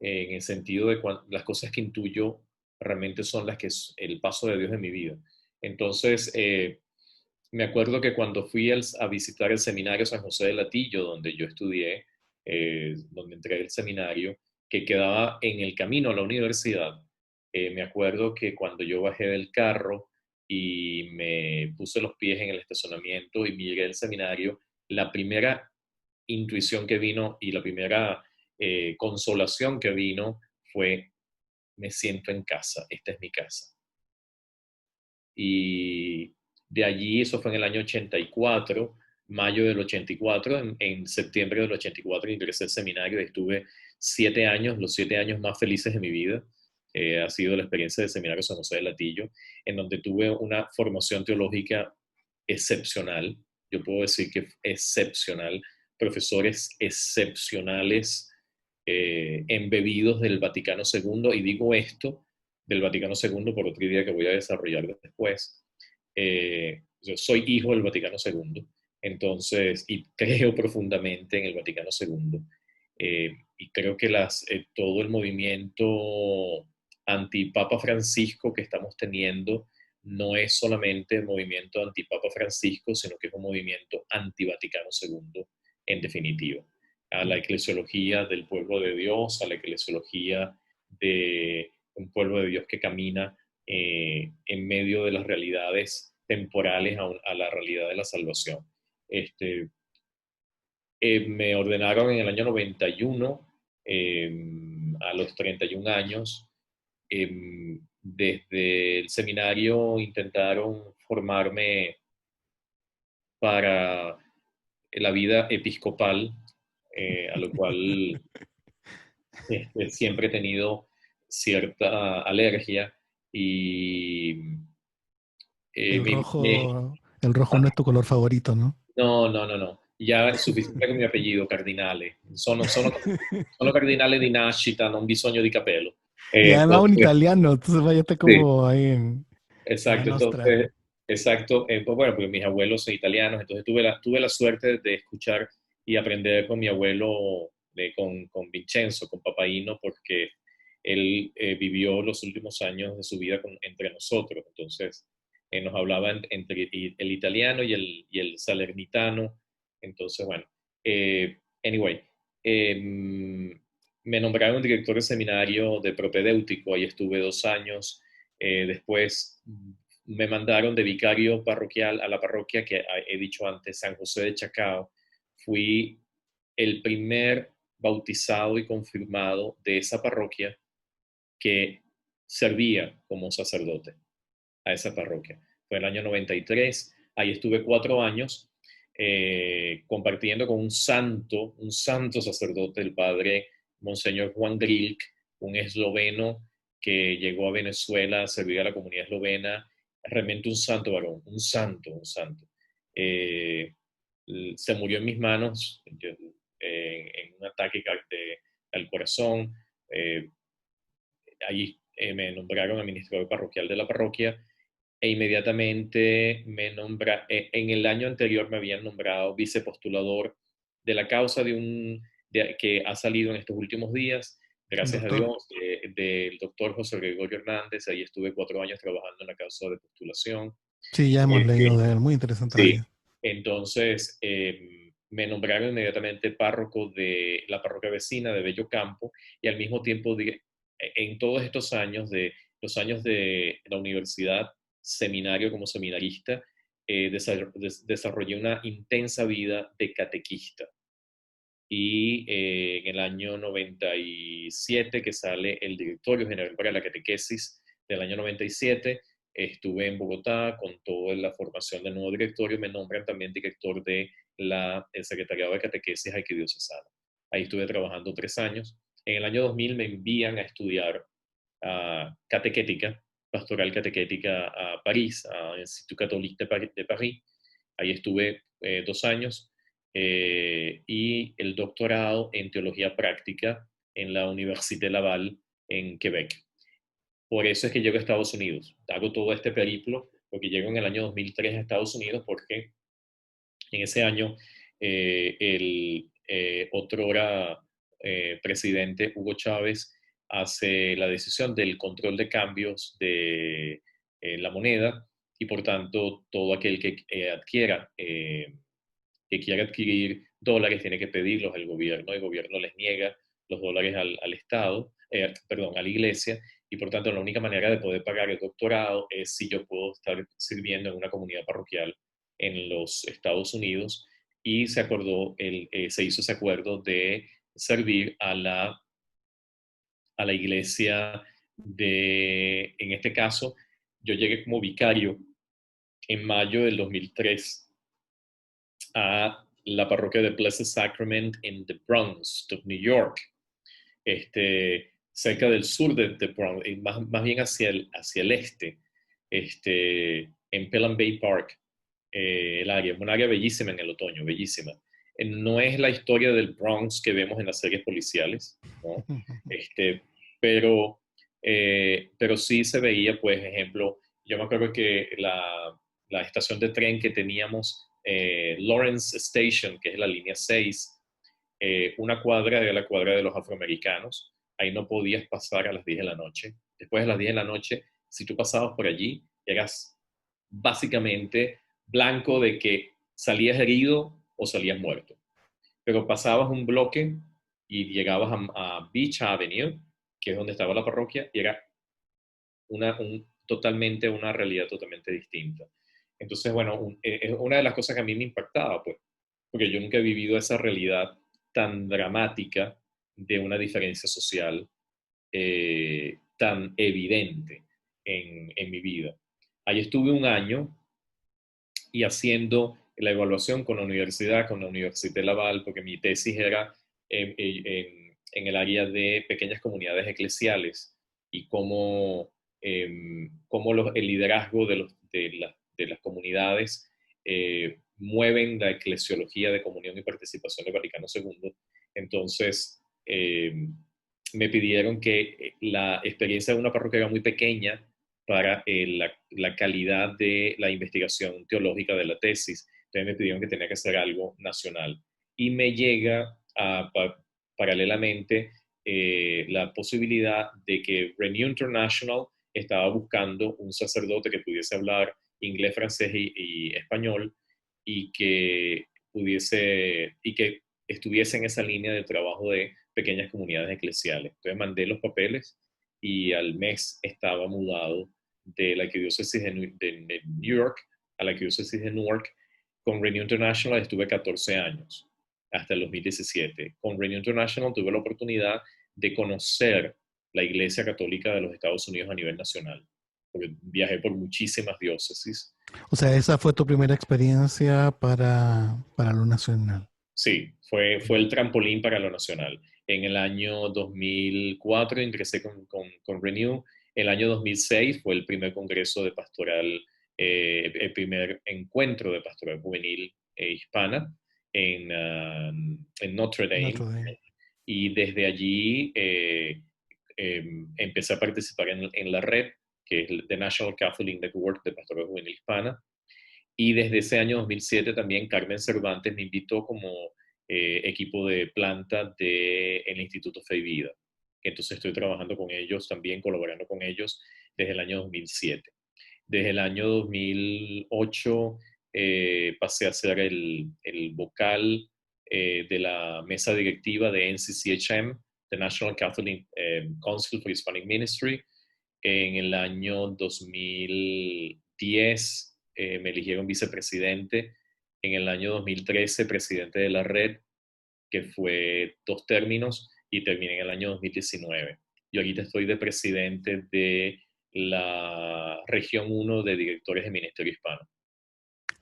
en el sentido de las cosas que intuyo realmente son las que es el paso de Dios en mi vida. Entonces, me acuerdo que cuando fui a visitar el seminario San José de Latillo, donde yo estudié, donde entré al seminario, que quedaba en el camino a la universidad, me acuerdo que cuando yo bajé del carro y me puse los pies en el estacionamiento y miré el seminario, la primera intuición que vino y la primera consolación que vino fue: me siento en casa, esta es mi casa. Y de allí, eso fue en el año 84, mayo del 84, en septiembre del 84 ingresé al seminario y estuve 7 años, los 7 años más felices de mi vida. Ha sido la experiencia del Seminario San José de Latillo, en donde tuve una formación teológica excepcional. Yo puedo decir que excepcional, profesores excepcionales, embebidos del Vaticano II, y digo esto del Vaticano II por otra idea que voy a desarrollar después. Yo soy hijo del Vaticano II, entonces, y creo profundamente en el Vaticano II. Y creo que todo el movimiento antipapa Francisco que estamos teniendo no es solamente el movimiento antipapa Francisco, sino que es un movimiento anti-Vaticano II, en definitiva. A la eclesiología del pueblo de Dios, a la eclesiología de un pueblo de Dios que camina en medio de las realidades temporales a la realidad de la salvación. Me ordenaron en el año 91, a los 31 años. Desde el seminario intentaron formarme para la vida episcopal, a lo cual siempre he tenido cierta alergia y El me invité. rojo, el rojo no es tu color favorito, ¿no? No. Ya è sufficiente con il mio apellido, Cardinale. Sono Cardinale di nascita, non bisogno di capello. Y además un Entonces, italiano, entonces vaya, está sí, como ahí en la exacto. nostra. Entonces, exacto. Pues bueno, porque mis abuelos son italianos, entonces tuve la suerte de escuchar y aprender con mi abuelo, con Vincenzo, con Papaino, porque él vivió los últimos años de su vida entre nosotros. Entonces, nos hablaba entre el italiano y el salernitano. Entonces, bueno, anyway, me nombraron director de seminario de propedéutico, ahí estuve 2 años. Después me mandaron de vicario parroquial a la parroquia que he dicho antes, San José de Chacao. Fui el primer bautizado y confirmado de esa parroquia que servía como sacerdote a esa parroquia. Fue el año 93, ahí estuve 4 años compartiendo con un santo sacerdote, el padre Monseñor Juan Grilk, un esloveno que llegó a Venezuela a servir a la comunidad eslovena. Realmente un santo varón, un santo. Se murió en mis manos en un ataque al corazón. Allí me nombraron administrador parroquial de la parroquia e inmediatamente en el año anterior me habían nombrado vicepostulador de la causa que ha salido en estos últimos días, El gracias a doctor. Dios, del doctor José Gregorio Hernández. Ahí estuve 4 años trabajando en la causa de postulación. Sí, ya hemos leído Eh, de él, muy interesante la sí, vida. entonces me nombraron inmediatamente párroco de la parroquia vecina de Bello Campo y al mismo tiempo en todos estos años, de los años de la universidad, seminario como seminarista, desarrollé una intensa vida de catequista. Y en el año 97, que sale el Directorio General para la Catequesis del año 97, estuve en Bogotá con toda la formación del nuevo directorio, me nombran también director de el Secretariado de Catequesis Arquidiocesana. Ahí estuve trabajando 3 años. En el año 2000 me envían a estudiar catequética, pastoral catequética a París, al Institut Catholique de París. Ahí estuve 2 años y el doctorado en teología práctica en la Université Laval en Quebec. Por eso es que llego a Estados Unidos. Hago todo este periplo porque llego en el año 2003 a Estados Unidos porque en ese año el otrora presidente Hugo Chávez hace la decisión del control de cambios de la moneda y por tanto todo aquel que quiera adquirir dólares tiene que pedirlos al gobierno. El gobierno les niega los dólares al Estado, perdón, a la iglesia, y por tanto la única manera de poder pagar el doctorado es si yo puedo estar sirviendo en una comunidad parroquial en los Estados Unidos, y se hizo ese acuerdo de servir a la iglesia en este caso, yo llegué como vicario en mayo del 2003 a la parroquia de Blessed Sacrament en The Bronx, New York, cerca del sur de The Bronx, más bien hacia el este, en Pelham Bay Park, el área. Es un área bellísima en el otoño, bellísima. No es la historia del Bronx que vemos en las series policiales, ¿no? Pero sí se veía, pues, ejemplo, yo me acuerdo que la estación de tren que teníamos, Lawrence Station, que es la línea 6, una cuadra era la cuadra de los afroamericanos. Ahí no podías pasar a las 10 de la noche. Después de las 10 de la noche, si tú pasabas por allí, eras básicamente blanco de que salías herido o salías muerto. Pero pasabas un bloque y llegabas a Beach Avenue, que es donde estaba la parroquia, y era una realidad totalmente distinta. Entonces, bueno, es una de las cosas que a mí me impactaba, pues, porque yo nunca he vivido esa realidad tan dramática de una diferencia social tan evidente en mi vida. Ahí estuve un año y haciendo la evaluación con la universidad, con la Université Laval, porque mi tesis era en el área de pequeñas comunidades eclesiales y cómo el liderazgo de las comunidades mueven la eclesiología de comunión y participación del Vaticano II. Entonces, me pidieron que la experiencia de una parroquia era muy pequeña para la calidad de la investigación teológica de la tesis. Entonces me pidieron que tenía que hacer algo nacional. Y me llega paralelamente la posibilidad de que Renew International estaba buscando un sacerdote que pudiese hablar inglés, francés y español y que estuviese en esa línea de trabajo de pequeñas comunidades eclesiales. Entonces mandé los papeles y al mes estaba mudado de la arquidiócesis de New York a la arquidiócesis de Newark. Con Renew International estuve 14 años, hasta el 2017. Con Renew International tuve la oportunidad de conocer la Iglesia Católica de los Estados Unidos a nivel nacional, porque viajé por muchísimas diócesis. O sea, esa fue tu primera experiencia para lo nacional. Sí, fue el trampolín para lo nacional. En el año 2004 ingresé con Renew. El año 2006 fue el primer congreso de pastoral, el primer encuentro de pastoral juvenil hispana en Notre Dame. Y desde allí empecé a participar en la red, que es The National Catholic Network de Pastoral Juvenil Hispana. Y desde ese año 2007 también Carmen Cervantes me invitó como equipo de planta del Instituto Fe y Vida. Entonces estoy trabajando con ellos también, colaborando con ellos desde el año 2007. Desde el año 2008 pasé a ser el vocal de la mesa directiva de NCCHM, the National Catholic Council for Hispanic Ministry. En el año 2010 me eligieron vicepresidente. En el año 2013 presidente de la red, que fue 2 términos, y terminé en el año 2019. Y ahorita estoy de presidente de la región 1 de directores de Ministerio Hispano.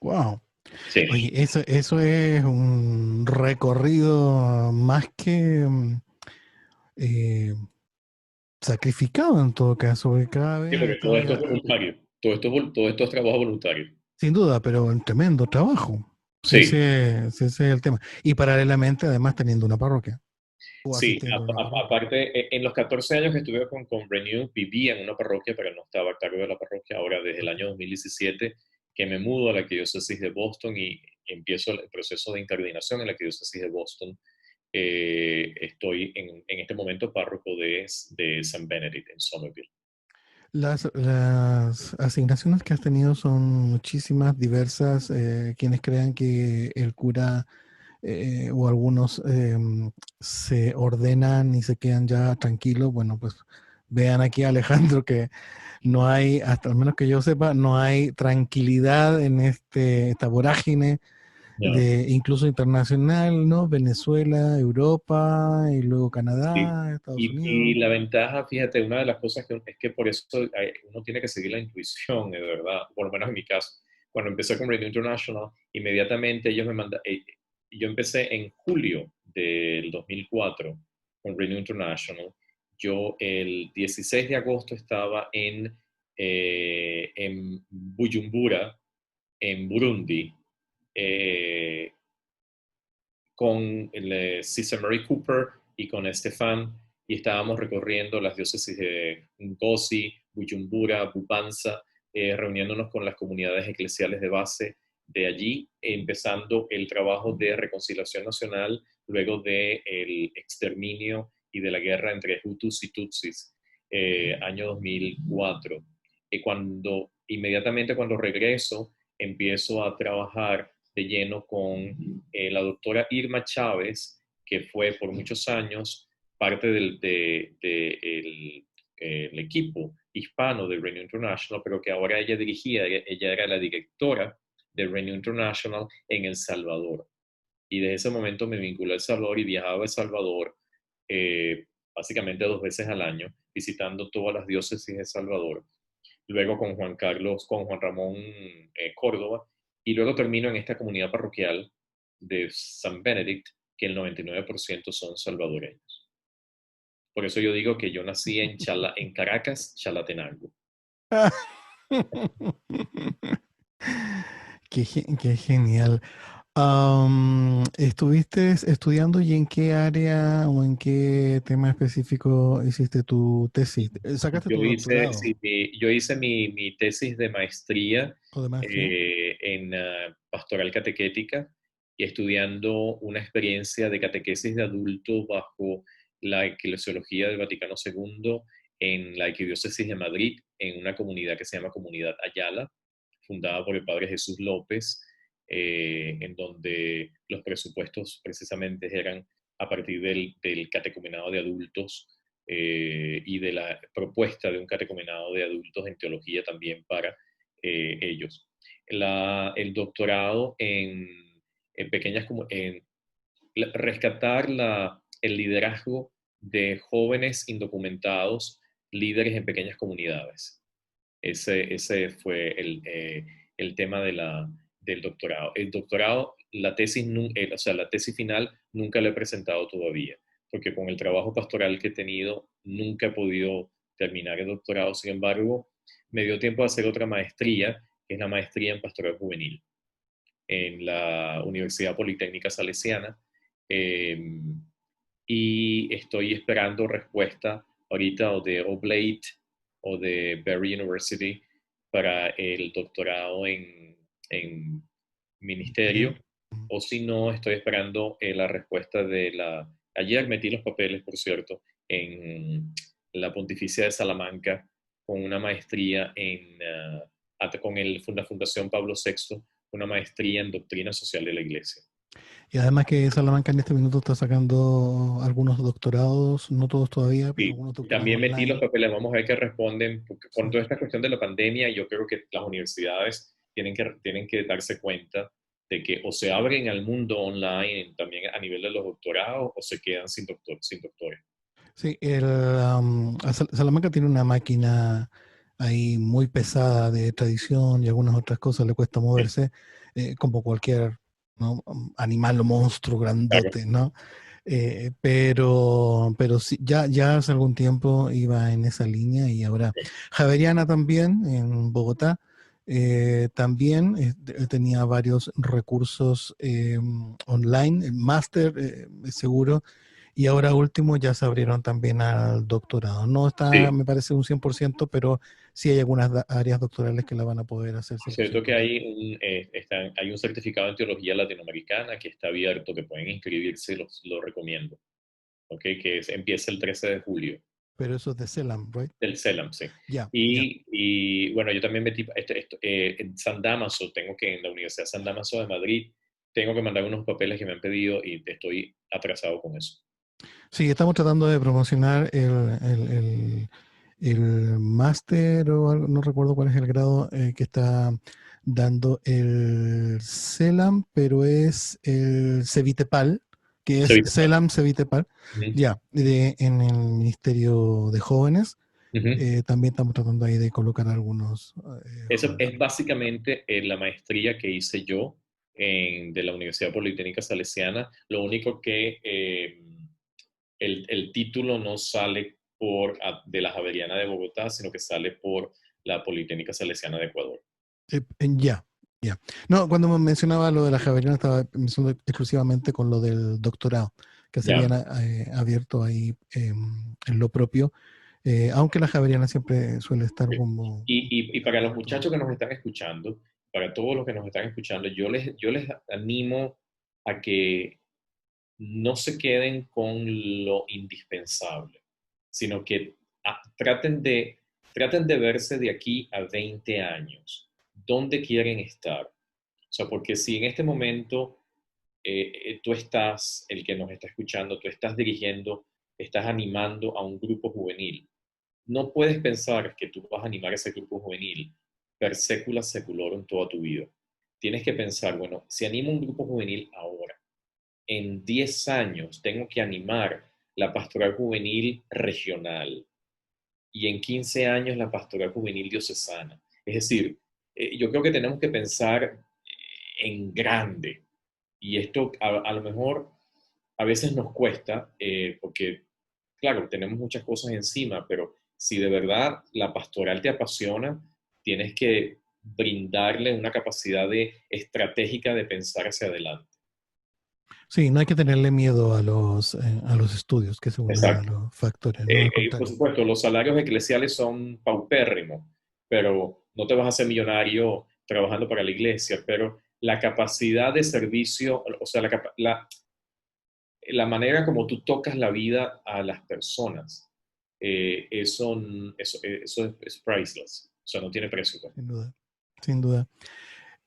Wow. Sí. Oye, eso es un recorrido más que sacrificado en todo caso, porque cada Sí, vez porque todo esto es está, voluntario. Todo esto es trabajo voluntario. sin duda, pero un tremendo trabajo. Si Sí, ese es el tema. Y paralelamente, además, teniendo una parroquia o sí. asistiendo a una parroquia. Aparte, en los 14 años que estuve con Renew, vivía en una parroquia, pero no estaba a cargo de la parroquia. Ahora, desde el año 2017, que me mudo a la arquidiócesis de Boston y empiezo el proceso de incardinación en la arquidiócesis de Boston, estoy en este momento párroco de St. Benedict en Somerville. Las asignaciones que has tenido son muchísimas, diversas. Quienes crean que el cura o algunos se ordenan y se quedan ya tranquilos, bueno, pues vean aquí a Alejandro que no hay, hasta al menos que yo sepa, no hay tranquilidad en esta vorágine No. de incluso internacional, ¿no? Venezuela, Europa y luego Sí. Canadá, Estados Y Unidos. la ventaja, fíjate, una de las cosas es que por eso uno tiene que seguir la intuición, de verdad, por lo menos en mi caso. Cuando empecé con Radio International, inmediatamente ellos me mandaron, yo empecé en julio del 2004 con Radio International. Yo el 16 de agosto estaba en Bujumbura, en Burundi, eh, con Cesar Mary Cooper y con Estefan, y estábamos recorriendo las diócesis de Ngozi, Bujumbura, Bubanza, reuniéndonos con las comunidades eclesiales de base de allí, empezando el trabajo de reconciliación nacional luego del exterminio y de la guerra entre Hutus y Tutsis, año 2004. Inmediatamente cuando regreso, empiezo a trabajar de lleno con la doctora Irma Chávez, que fue por muchos años parte del el equipo hispano de Renew International, pero que ahora ella era la directora de Renew International en El Salvador. Y desde ese momento me vinculé a El Salvador y viajaba a El Salvador básicamente 2 veces al año, visitando todas las diócesis de El Salvador. Luego con Juan Ramón Córdoba, y luego termino en esta comunidad parroquial de San Benedict, que el 99% son salvadoreños. Por eso yo digo que yo nací en Caracas, Chalatenango. Qué genial. ¿Estuviste estudiando y en qué área o en qué tema específico hiciste tu tesis? ¿Sacaste tu doctorado Yo hice mi tesis de maestría o de maestría? en pastoral catequética y estudiando una experiencia de catequesis de adultos bajo la eclesiología del Vaticano II en la arquidiócesis de Madrid, en una comunidad que se llama Comunidad Ayala, fundada por el padre Jesús López, en donde los presupuestos precisamente eran a partir del catecumenado de adultos y de la propuesta de un catecumenado de adultos en teología también para ellos. El doctorado en pequeñas, en rescatar el liderazgo de jóvenes indocumentados, líderes en pequeñas comunidades. Ese fue el tema del doctorado. El doctorado, la tesis, o sea, la tesis final nunca la he presentado todavía, porque con el trabajo pastoral que he tenido nunca he podido terminar el doctorado. Sin embargo, me dio tiempo de hacer otra maestría, que es la maestría en pastoral juvenil, en la Universidad Politécnica Salesiana. Y estoy esperando respuesta ahorita o de Oblate o de Berry University para el doctorado en ministerio, o si no, estoy esperando la respuesta Ayer metí los papeles, por cierto, en la Pontificia de Salamanca con una maestría con la Fundación Pablo VI, una maestría en Doctrina Social de la Iglesia. Y además que Salamanca en este minuto está sacando algunos doctorados, no todos todavía, pero Sí, algunos y doctorados también metí los online. papeles, vamos a ver qué responden, porque con Sí. toda esta cuestión de la pandemia, yo creo que las universidades tienen que darse cuenta de que o se abren al mundo online también a nivel de los doctorados o se quedan sin doctores. Sí, Salamanca tiene una máquina ahí muy pesada de tradición y algunas otras cosas le cuesta Sí, moverse, como cualquier, ¿no? Animal o monstruo claro. grandote, ¿no? Pero sí, ya hace algún tiempo iba en esa línea y ahora Sí, Javeriana también en Bogotá. También tenía varios recursos online, el máster seguro, y ahora último ya se abrieron también al doctorado. No está, sí. me parece, un 100%, pero sí hay algunas áreas doctorales que la van a poder hacer Cierto que 100%. hay un certificado en teología latinoamericana que está abierto, que pueden inscribirse, lo recomiendo, ¿ok? Empieza el 13 de julio. Pero eso es de CELAM, ¿right? Del CELAM, sí. Ya, ya. Y bueno, yo también metí en San Damaso, en la Universidad San Damaso de Madrid, tengo que mandar unos papeles que me han pedido y estoy atrasado con eso. Sí, estamos tratando de promocionar el máster o algo, no recuerdo cuál es el grado que está dando el CELAM, pero es el CEVITEPAL, que Se es viste mal. CELAM CEVITEPAL, Ujú, ya, en el Ministerio de Jóvenes. ujú. También estamos tratando ahí de colocar algunos Eso jóvenes. es básicamente la maestría que hice yo de la Universidad Politécnica Salesiana. Lo único que el título no sale de la Javeriana de Bogotá, sino que sale por la Politécnica Salesiana de Ecuador. Ya, ya. No, cuando me mencionaba lo de la Javeriana estaba pensando exclusivamente con lo del doctorado, que se ¿Ya? habían abierto ahí en lo propio, aunque la Javeriana siempre suele estar como Y para los abierto. muchachos que nos están escuchando, para todos los que nos están escuchando, yo les animo a que no se queden con lo indispensable, sino que traten de verse de aquí a 20 años. ¿Dónde quieren estar? O sea, porque si en este momento tú estás, el que nos está escuchando, tú estás dirigiendo, estás animando a un grupo juvenil, no puedes pensar que tú vas a animar a ese grupo juvenil per secula seculorum toda tu vida. Tienes que pensar, bueno, si animo un grupo juvenil ahora, en 10 años tengo que animar la pastoral juvenil regional y en 15 años la pastoral juvenil diocesana. Es decir, yo creo que tenemos que pensar en grande y esto a lo mejor a veces nos cuesta porque, claro, tenemos muchas cosas encima, pero si de verdad la pastoral te apasiona, tienes que brindarle una capacidad estratégica de pensar hacia adelante. Sí, no hay que tenerle miedo a los estudios, que es uno de Exacto. los factores, no, al Por contrario. supuesto, los salarios eclesiales son paupérrimos, pero no te vas a hacer millonario trabajando para la iglesia, pero la capacidad de servicio, o sea, la manera como tú tocas la vida a las personas, eso es priceless, o sea, no tiene precio, pues. Sin duda, sin duda.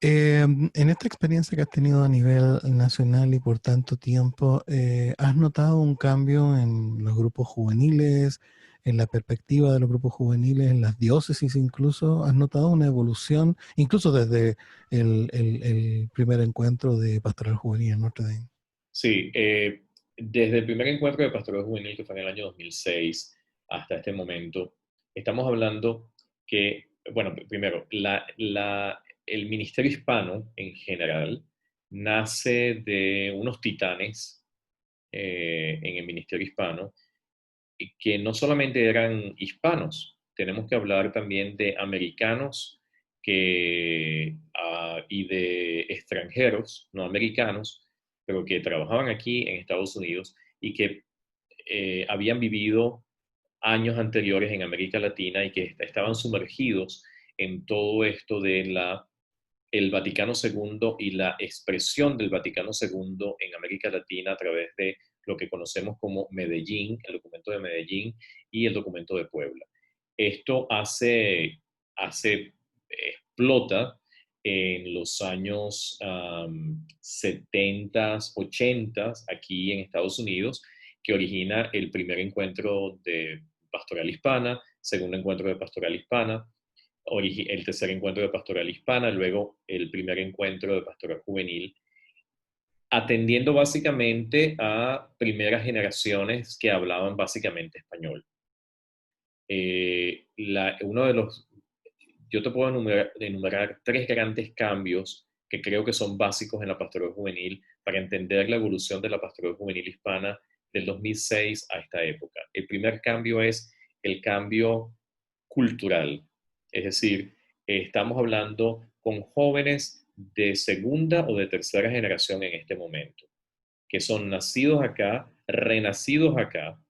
En esta experiencia que has tenido a nivel nacional y por tanto tiempo, ¿has notado un cambio en los grupos juveniles, en la perspectiva de los grupos juveniles, en las diócesis incluso? ¿Has notado una evolución, incluso desde el primer encuentro de Pastoral Juvenil en Notre Dame? Sí, desde el primer encuentro de Pastoral Juvenil, que fue en el año 2006, hasta este momento, estamos hablando que, bueno, primero, el ministerio hispano en general nace de unos titanes en el ministerio hispano y que no solamente eran hispanos, tenemos que hablar también de americanos y de extranjeros, no americanos, pero que trabajaban aquí en Estados Unidos y que habían vivido años anteriores en América Latina y que estaban sumergidos en todo esto de el Vaticano II y la expresión del Vaticano II en América Latina a través de lo que conocemos como Medellín, el documento de Medellín y el documento de Puebla. Esto explota en los años 70s, 80s, aquí en Estados Unidos, que origina el primer encuentro de pastoral hispana, segundo encuentro de pastoral hispana, el tercer encuentro de pastoral hispana, luego el primer encuentro de pastoral juvenil, atendiendo básicamente a primeras generaciones que hablaban básicamente español. Uno de los, yo te puedo enumerar tres grandes cambios que creo que son básicos en la pastoral juvenil para entender la evolución de la pastoral juvenil hispana del 2006 a esta época. El primer cambio es el cambio cultural, es decir, estamos hablando con jóvenes de segunda o de tercera generación en este momento, que son nacidos acá, renacidos acá,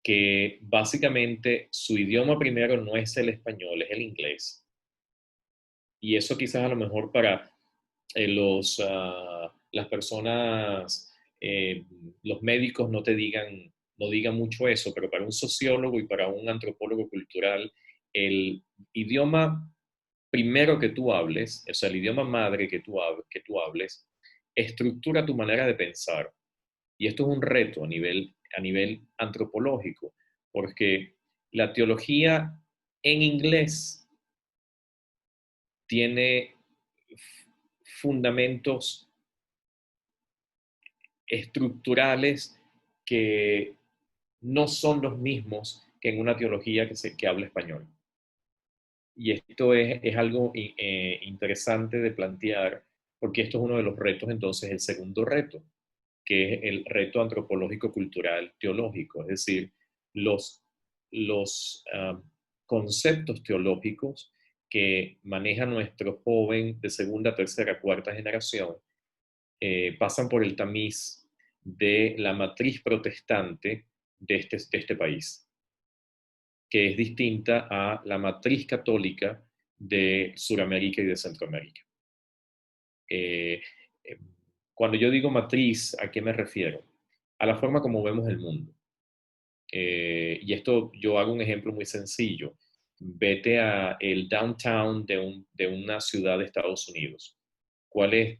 que básicamente su idioma primero no es el español, es el inglés. Y eso quizás a lo mejor para las personas, los médicos no digan mucho eso, pero para un sociólogo y para un antropólogo cultural, el idioma primero que tú hables, o sea, el idioma madre que tú hables, estructura tu manera de pensar. Y esto es un reto a nivel antropológico, porque la teología en inglés tiene fundamentos estructurales que no son los mismos que en una teología que habla español. Y esto es algo interesante de plantear, porque esto es uno de los retos, entonces, el segundo reto, que es el reto antropológico, cultural, teológico, es decir, los conceptos teológicos que maneja nuestro joven de segunda, tercera, cuarta generación, pasan por el tamiz de la matriz protestante de este país, que es distinta a la matriz católica de Sudamérica y de Centroamérica. Cuando yo digo matriz, ¿a qué me refiero? A la forma como vemos el mundo. Y esto yo hago un ejemplo muy sencillo. Vete a el downtown de una ciudad de Estados Unidos.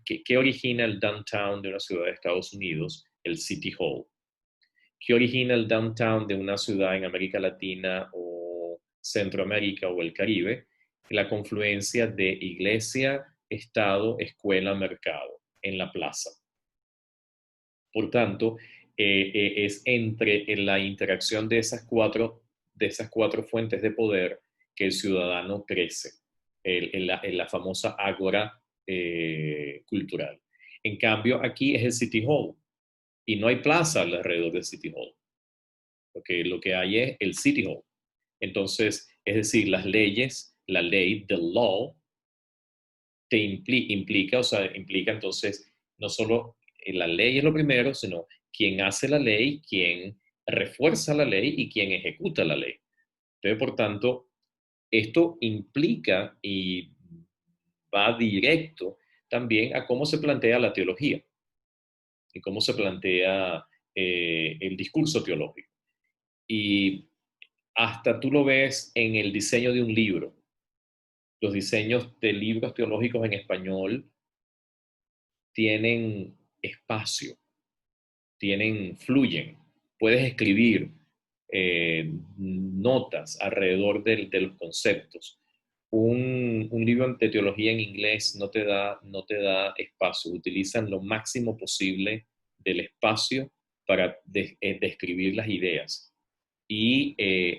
¿Qué origina el downtown de una ciudad de Estados Unidos? El City Hall. ¿Qué origina el downtown de una ciudad en América Latina o Centroamérica o el Caribe? La confluencia de iglesia, estado, escuela, mercado en la plaza. Por tanto, es entre la interacción de esas cuatro fuentes de poder que el ciudadano crece, en la famosa ágora cultural. En cambio, aquí es el City Hall y no hay plaza alrededor del City Hall, porque lo que hay es el City Hall. Entonces, es decir, las leyes, la ley, the law, te implica entonces no solo la ley es lo primero, sino quién hace la ley, quién refuerza la ley y quién ejecuta la ley. Entonces, por tanto, esto implica y va directo también a cómo se plantea la teología y cómo se plantea el discurso teológico. Y hasta tú lo ves en el diseño de un libro. Los diseños de libros teológicos en español tienen espacio, fluyen. Puedes escribir notas alrededor de los conceptos. Un libro de teología en inglés no te da espacio. Utilizan lo máximo posible del espacio para describir las ideas. Y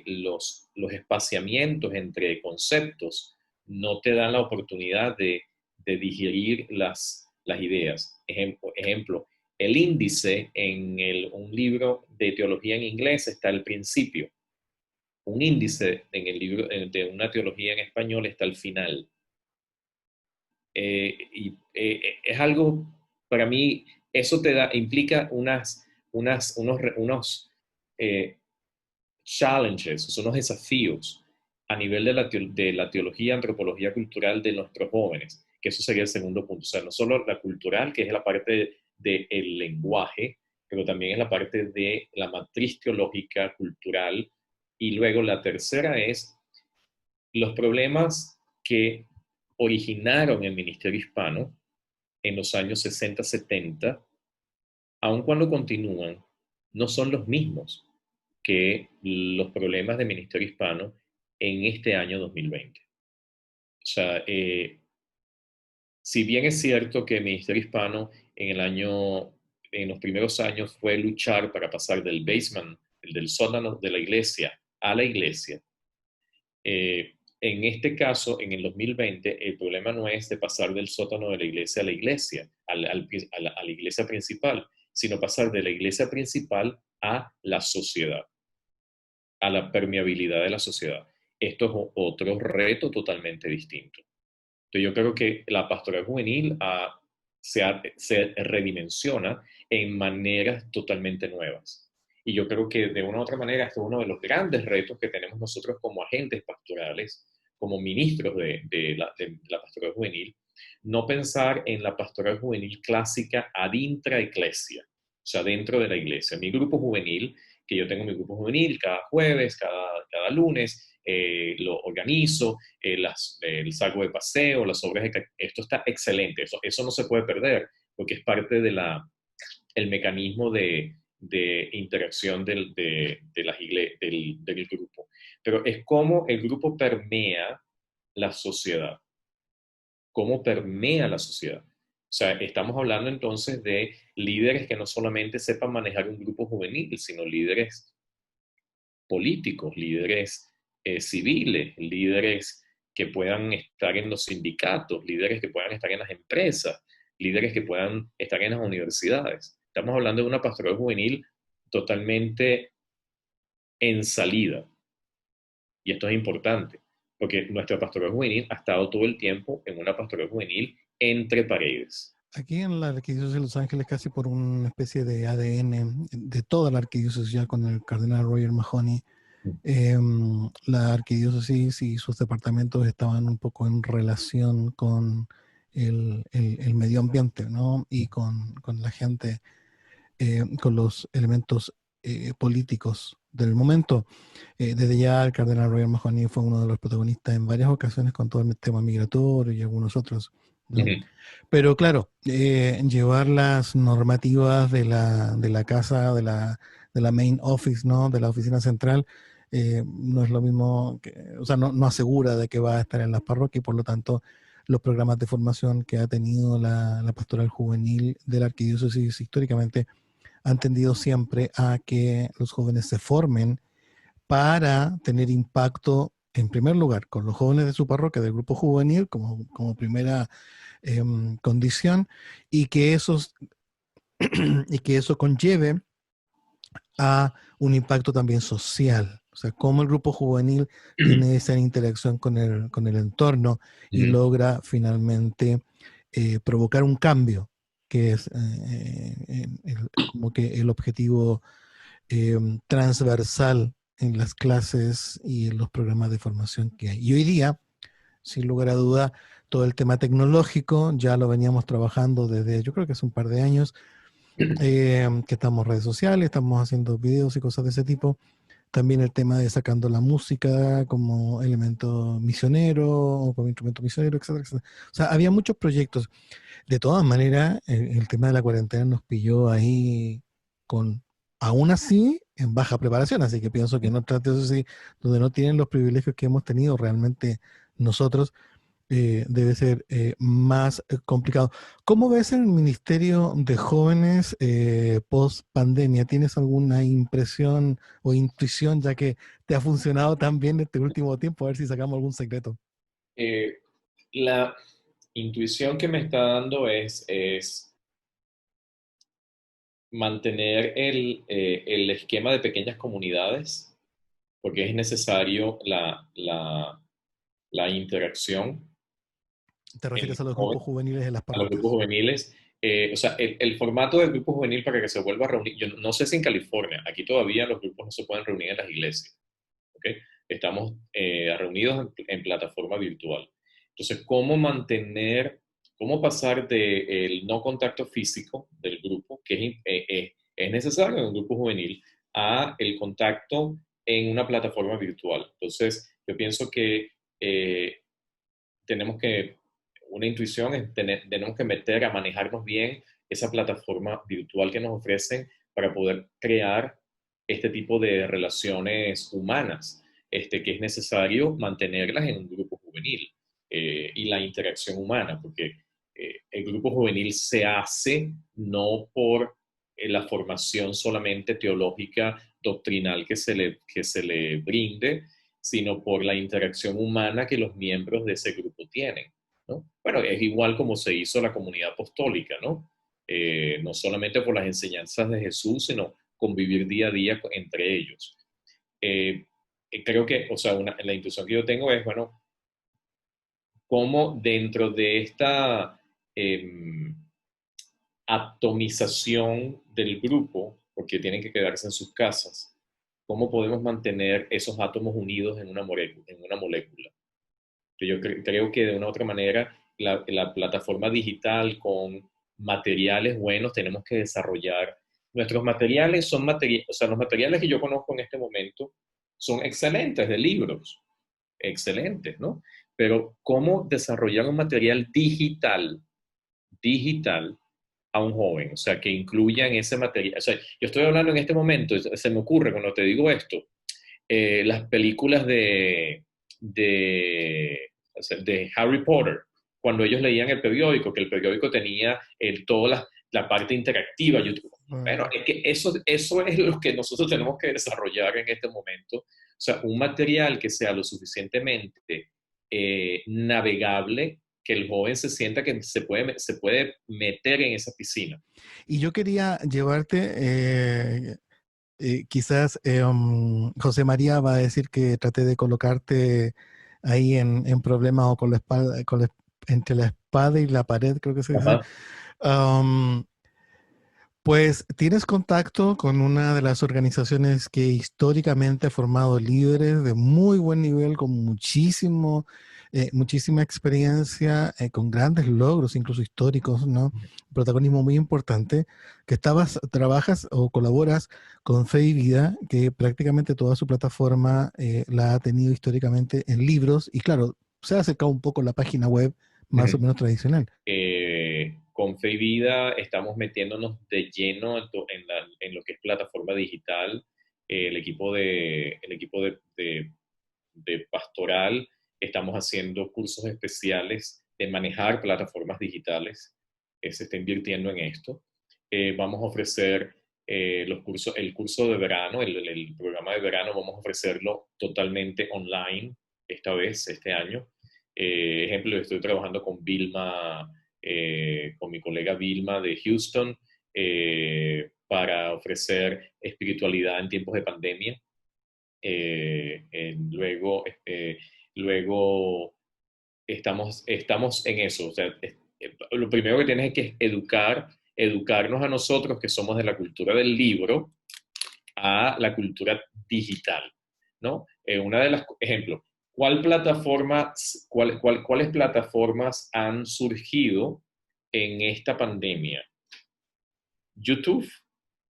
los espaciamientos entre conceptos no te dan la oportunidad de digerir las ideas. Ejemplo, el índice en un libro de teología en inglés está al principio. Un índice en el libro de una teología en español está al final. Es algo, para mí, eso implica unos challenges, unos desafíos a nivel de la teología, antropología cultural de nuestros jóvenes, que eso sería el segundo punto. O sea, no solo la cultural, que es la parte del lenguaje, pero también es la parte de la matriz teológica cultural. Y luego la tercera es los problemas que originaron el Ministerio Hispano en los años 60, 70, aun cuando continúan, no son los mismos que los problemas del Ministerio Hispano en este año 2020. O sea, si bien es cierto que el Ministerio Hispano en los primeros años fue luchar para pasar del basement, del sótano de la iglesia a la iglesia, en este caso, en el 2020, el problema no es de pasar del sótano de la iglesia a la iglesia, a la iglesia principal, sino pasar de la iglesia principal a la sociedad, a la permeabilidad de la sociedad. Esto es otro reto totalmente distinto. Entonces yo creo que la pastoral juvenil se redimensiona en maneras totalmente nuevas. Y yo creo que de una u otra manera esto es uno de los grandes retos que tenemos nosotros como agentes pastorales, como ministros de la pastoral juvenil, no pensar en la pastoral juvenil clásica ad intra ecclesia, o sea, dentro de la iglesia. Mi grupo juvenil, que yo tengo mi grupo juvenil cada jueves, cada lunes, lo organizo, el saco de paseo, las obras esto está excelente, eso no se puede perder, porque es parte de el mecanismo de interacción del grupo. Pero es cómo el grupo permea la sociedad, cómo permea la sociedad. O sea, estamos hablando entonces de líderes que no solamente sepan manejar un grupo juvenil, sino líderes políticos, líderes civiles, líderes que puedan estar en los sindicatos, líderes que puedan estar en las empresas, líderes que puedan estar en las universidades. Estamos hablando de una pastoral juvenil totalmente en salida. Y esto es importante, porque nuestra pastoral juvenil ha estado todo el tiempo en una pastoral juvenil entre paredes. Aquí en la Arquidiócesis de Los Ángeles, casi por una especie de ADN de toda la arquidiócesis, ya con el cardenal Roger Mahony, la arquidiócesis y sus departamentos estaban un poco en relación con el medio ambiente, ¿no? Y con la gente, con los elementos políticos del momento. Desde ya el cardenal Roger Mahony fue uno de los protagonistas en varias ocasiones con todo el tema migratorio y algunos otros, ¿no? Pero claro, llevar las normativas de la casa, de la main office, ¿no? De la oficina central, no es lo mismo, o sea, no asegura de que va a estar en las parroquias, y por lo tanto los programas de formación que ha tenido la pastoral juvenil de la arquidiócesis históricamente han tendido siempre a que los jóvenes se formen para tener impacto, en primer lugar, con los jóvenes de su parroquia, del grupo juvenil, como primera condición, y que eso conlleve a un impacto también social. O sea, cómo el grupo juvenil tiene esa interacción con el entorno y logra finalmente provocar un cambio, que es como que el objetivo transversal en las clases y en los programas de formación que hay. Y hoy día, sin lugar a duda, todo el tema tecnológico ya lo veníamos trabajando desde, yo creo que hace un par de años, que estamos en redes sociales, estamos haciendo videos y cosas de ese tipo. También el tema de sacando la música como elemento misionero o como instrumento misionero, etcétera, etcétera. O sea, había muchos proyectos. De todas maneras, el tema de la cuarentena nos pilló ahí aún así, en baja preparación. Así que pienso que en otras diócesis donde no tienen los privilegios que hemos tenido realmente nosotros, debe ser más complicado. ¿Cómo ves el Ministerio de Jóvenes post pandemia? ¿Tienes alguna impresión o intuición, ya que te ha funcionado tan bien este último tiempo? A ver si sacamos algún secreto. La intuición que me está dando es mantener el esquema de pequeñas comunidades, porque es necesario la interacción. ¿Te refieres a los grupos juveniles de las parroquias? A los grupos juveniles. O sea, el formato del grupo juvenil para que se vuelva a reunir, yo no sé si en California, aquí todavía los grupos no se pueden reunir en las iglesias, ¿okay? Estamos reunidos en plataforma virtual. Entonces, cómo pasar del no contacto físico del grupo, que es necesario en un grupo juvenil, a el contacto en una plataforma virtual? Entonces, yo pienso que tenemos que una intuición es tenemos que meter a manejarnos bien esa plataforma virtual que nos ofrecen para poder crear este tipo de relaciones humanas, que es necesario mantenerlas en un grupo juvenil, y la interacción humana, porque el grupo juvenil se hace no por la formación solamente teológica, doctrinal que se le brinde, sino por la interacción humana que los miembros de ese grupo tienen, ¿no? Bueno, es igual como se hizo la comunidad apostólica, ¿no? No solamente por las enseñanzas de Jesús, sino convivir día a día entre ellos. Creo que, o sea, la intuición que yo tengo es, bueno, cómo dentro de esta atomización del grupo, porque tienen que quedarse en sus casas, cómo podemos mantener esos átomos unidos en una molécula. Yo creo que de una u otra manera la plataforma digital con materiales buenos tenemos que desarrollar. Nuestros materiales son materiales, o sea, los materiales que yo conozco en este momento son excelentes de libros, excelentes, ¿no? Pero ¿cómo desarrollar un material digital a un joven? O sea, que incluya en ese material. O sea, yo estoy hablando en este momento, se me ocurre cuando te digo esto, las películas de Harry Potter, cuando ellos leían el periódico, que el periódico tenía toda la parte interactiva. YouTube. Bueno, es que eso es lo que nosotros tenemos que desarrollar en este momento. O sea, un material que sea lo suficientemente navegable, que el joven se sienta que se puede meter en esa piscina. Y yo quería llevarte, quizás José María va a decir que traté de colocarte ahí en problemas o con la espalda, entre la espada y la pared, creo que se dice. Ajá. Pues tienes contacto con una de las organizaciones que históricamente ha formado líderes de muy buen nivel, con muchísima experiencia, con grandes logros, incluso históricos, ¿no? Un protagonismo muy importante, que trabajas o colaboras con Fe y Vida, que prácticamente toda su plataforma la ha tenido históricamente en libros, y claro, se ha acercado un poco a la página web más o menos tradicional. Con Fe y Vida estamos metiéndonos de lleno en lo que es plataforma digital. El equipo de pastoral estamos haciendo cursos especiales de manejar plataformas digitales. Se está invirtiendo en esto. Vamos a ofrecer el curso de verano, el programa de verano, vamos a ofrecerlo totalmente online esta vez, este año. Ejemplo, estoy trabajando con Vilma, con mi colega Vilma de Houston, para ofrecer espiritualidad en tiempos de pandemia. Luego estamos en eso. O sea, lo primero que tienes es que educarnos a nosotros que somos de la cultura del libro a la cultura digital, ¿no? Una de las ejemplos, ¿cuáles plataformas han surgido en esta pandemia? YouTube,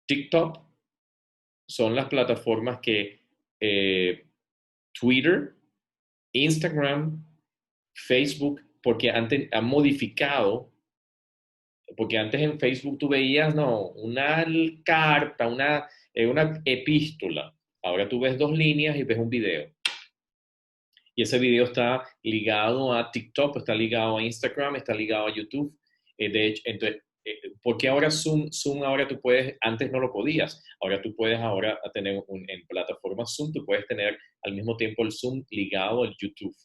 TikTok, son las plataformas que Twitter, Instagram, Facebook, porque han modificado, porque antes en Facebook tú veías, no, una carta, una epístola. Ahora tú ves 2 líneas y ves un video. Y ese video está ligado a TikTok, está ligado a Instagram, está ligado a YouTube. De hecho, entonces, ¿por qué ahora Zoom ahora tú puedes, antes no lo podías? Ahora tú puedes tener en plataforma Zoom, tú puedes tener al mismo tiempo el Zoom ligado al YouTube,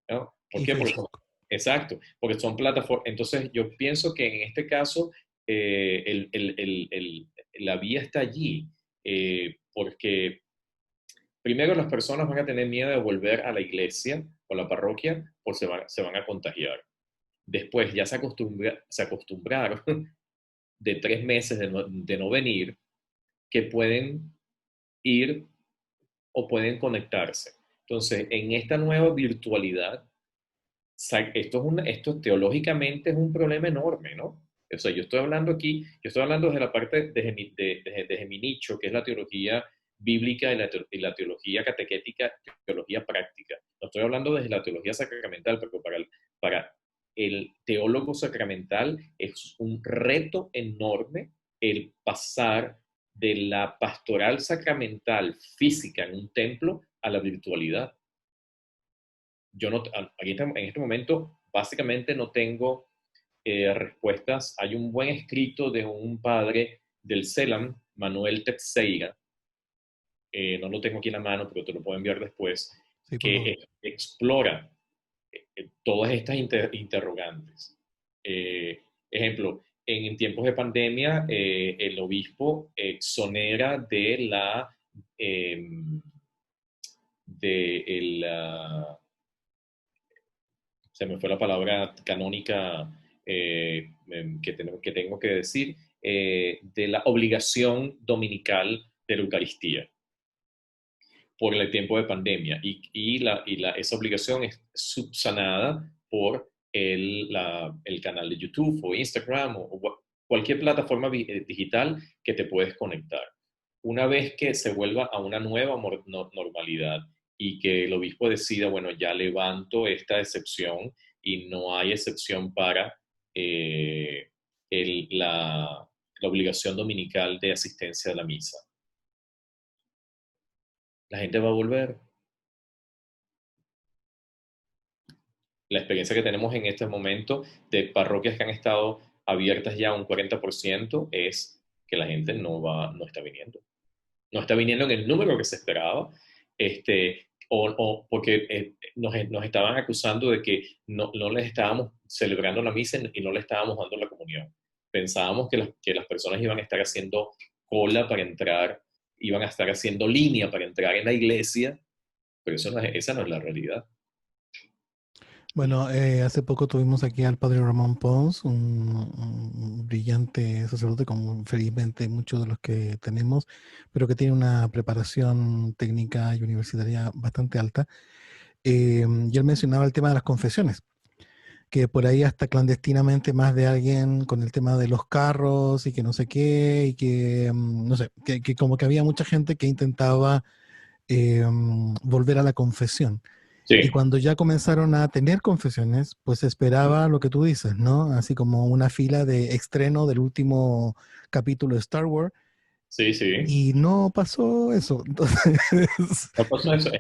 ¿no? ¿Por qué? Exacto, porque son plataformas. Entonces yo pienso que en este caso la vía está allí, porque primero las personas van a tener miedo de volver a la iglesia o la parroquia porque se van a contagiar. Después ya se acostumbraron de 3 meses de no venir, que pueden ir o pueden conectarse. Entonces, en esta nueva virtualidad, esto teológicamente es un problema enorme, ¿no? O sea, yo estoy hablando desde la parte desde mi nicho, que es la teología bíblica y la teología catequética, teología práctica. No estoy hablando desde la teología sacramental, porque Para el teólogo sacramental es un reto enorme el pasar de la pastoral sacramental física en un templo a la virtualidad. Yo no, en este momento básicamente no tengo respuestas. Hay un buen escrito de un padre del CELAM, Manuel Teixeira, no lo tengo aquí en la mano, pero te lo puedo enviar después, Sí, por favor. que explora todas estas interrogantes. Ejemplo, en tiempos de pandemia, el obispo exonera de la de el, se me fue la palabra canónica que tengo que decir, de la obligación dominical de la Eucaristía por el tiempo de pandemia esa obligación es subsanada por el canal de YouTube o Instagram o cualquier plataforma digital que te puedes conectar. Una vez que se vuelva a una nueva normalidad y que el obispo decida, bueno, ya levanto esta excepción y no hay excepción para la obligación dominical de asistencia a la misa. La gente va a volver. La experiencia que tenemos en este momento de parroquias que han estado abiertas ya un 40% es que la gente no está viniendo. No está viniendo en el número que se esperaba, porque nos estaban acusando de que no les estábamos celebrando la misa y no le estábamos dando la comunión. Pensábamos que las personas iban a estar haciendo cola para entrar, iban a estar haciendo línea para entrar en la iglesia, pero esa no es la realidad. Bueno, hace poco tuvimos aquí al padre Ramón Pons, un brillante sacerdote, como felizmente muchos de los que tenemos, pero que tiene una preparación técnica y universitaria bastante alta. Y él mencionaba el tema de las confesiones, que por ahí hasta clandestinamente más de alguien con el tema de los carros y que no sé qué, y que, no sé, que como que había mucha gente que intentaba volver a la confesión. Sí. Y cuando ya comenzaron a tener confesiones, pues se esperaba lo que tú dices, ¿no? Así como una fila de estreno del último capítulo de Star Wars. Sí, sí. Y no pasó eso. Entonces... No pasó eso.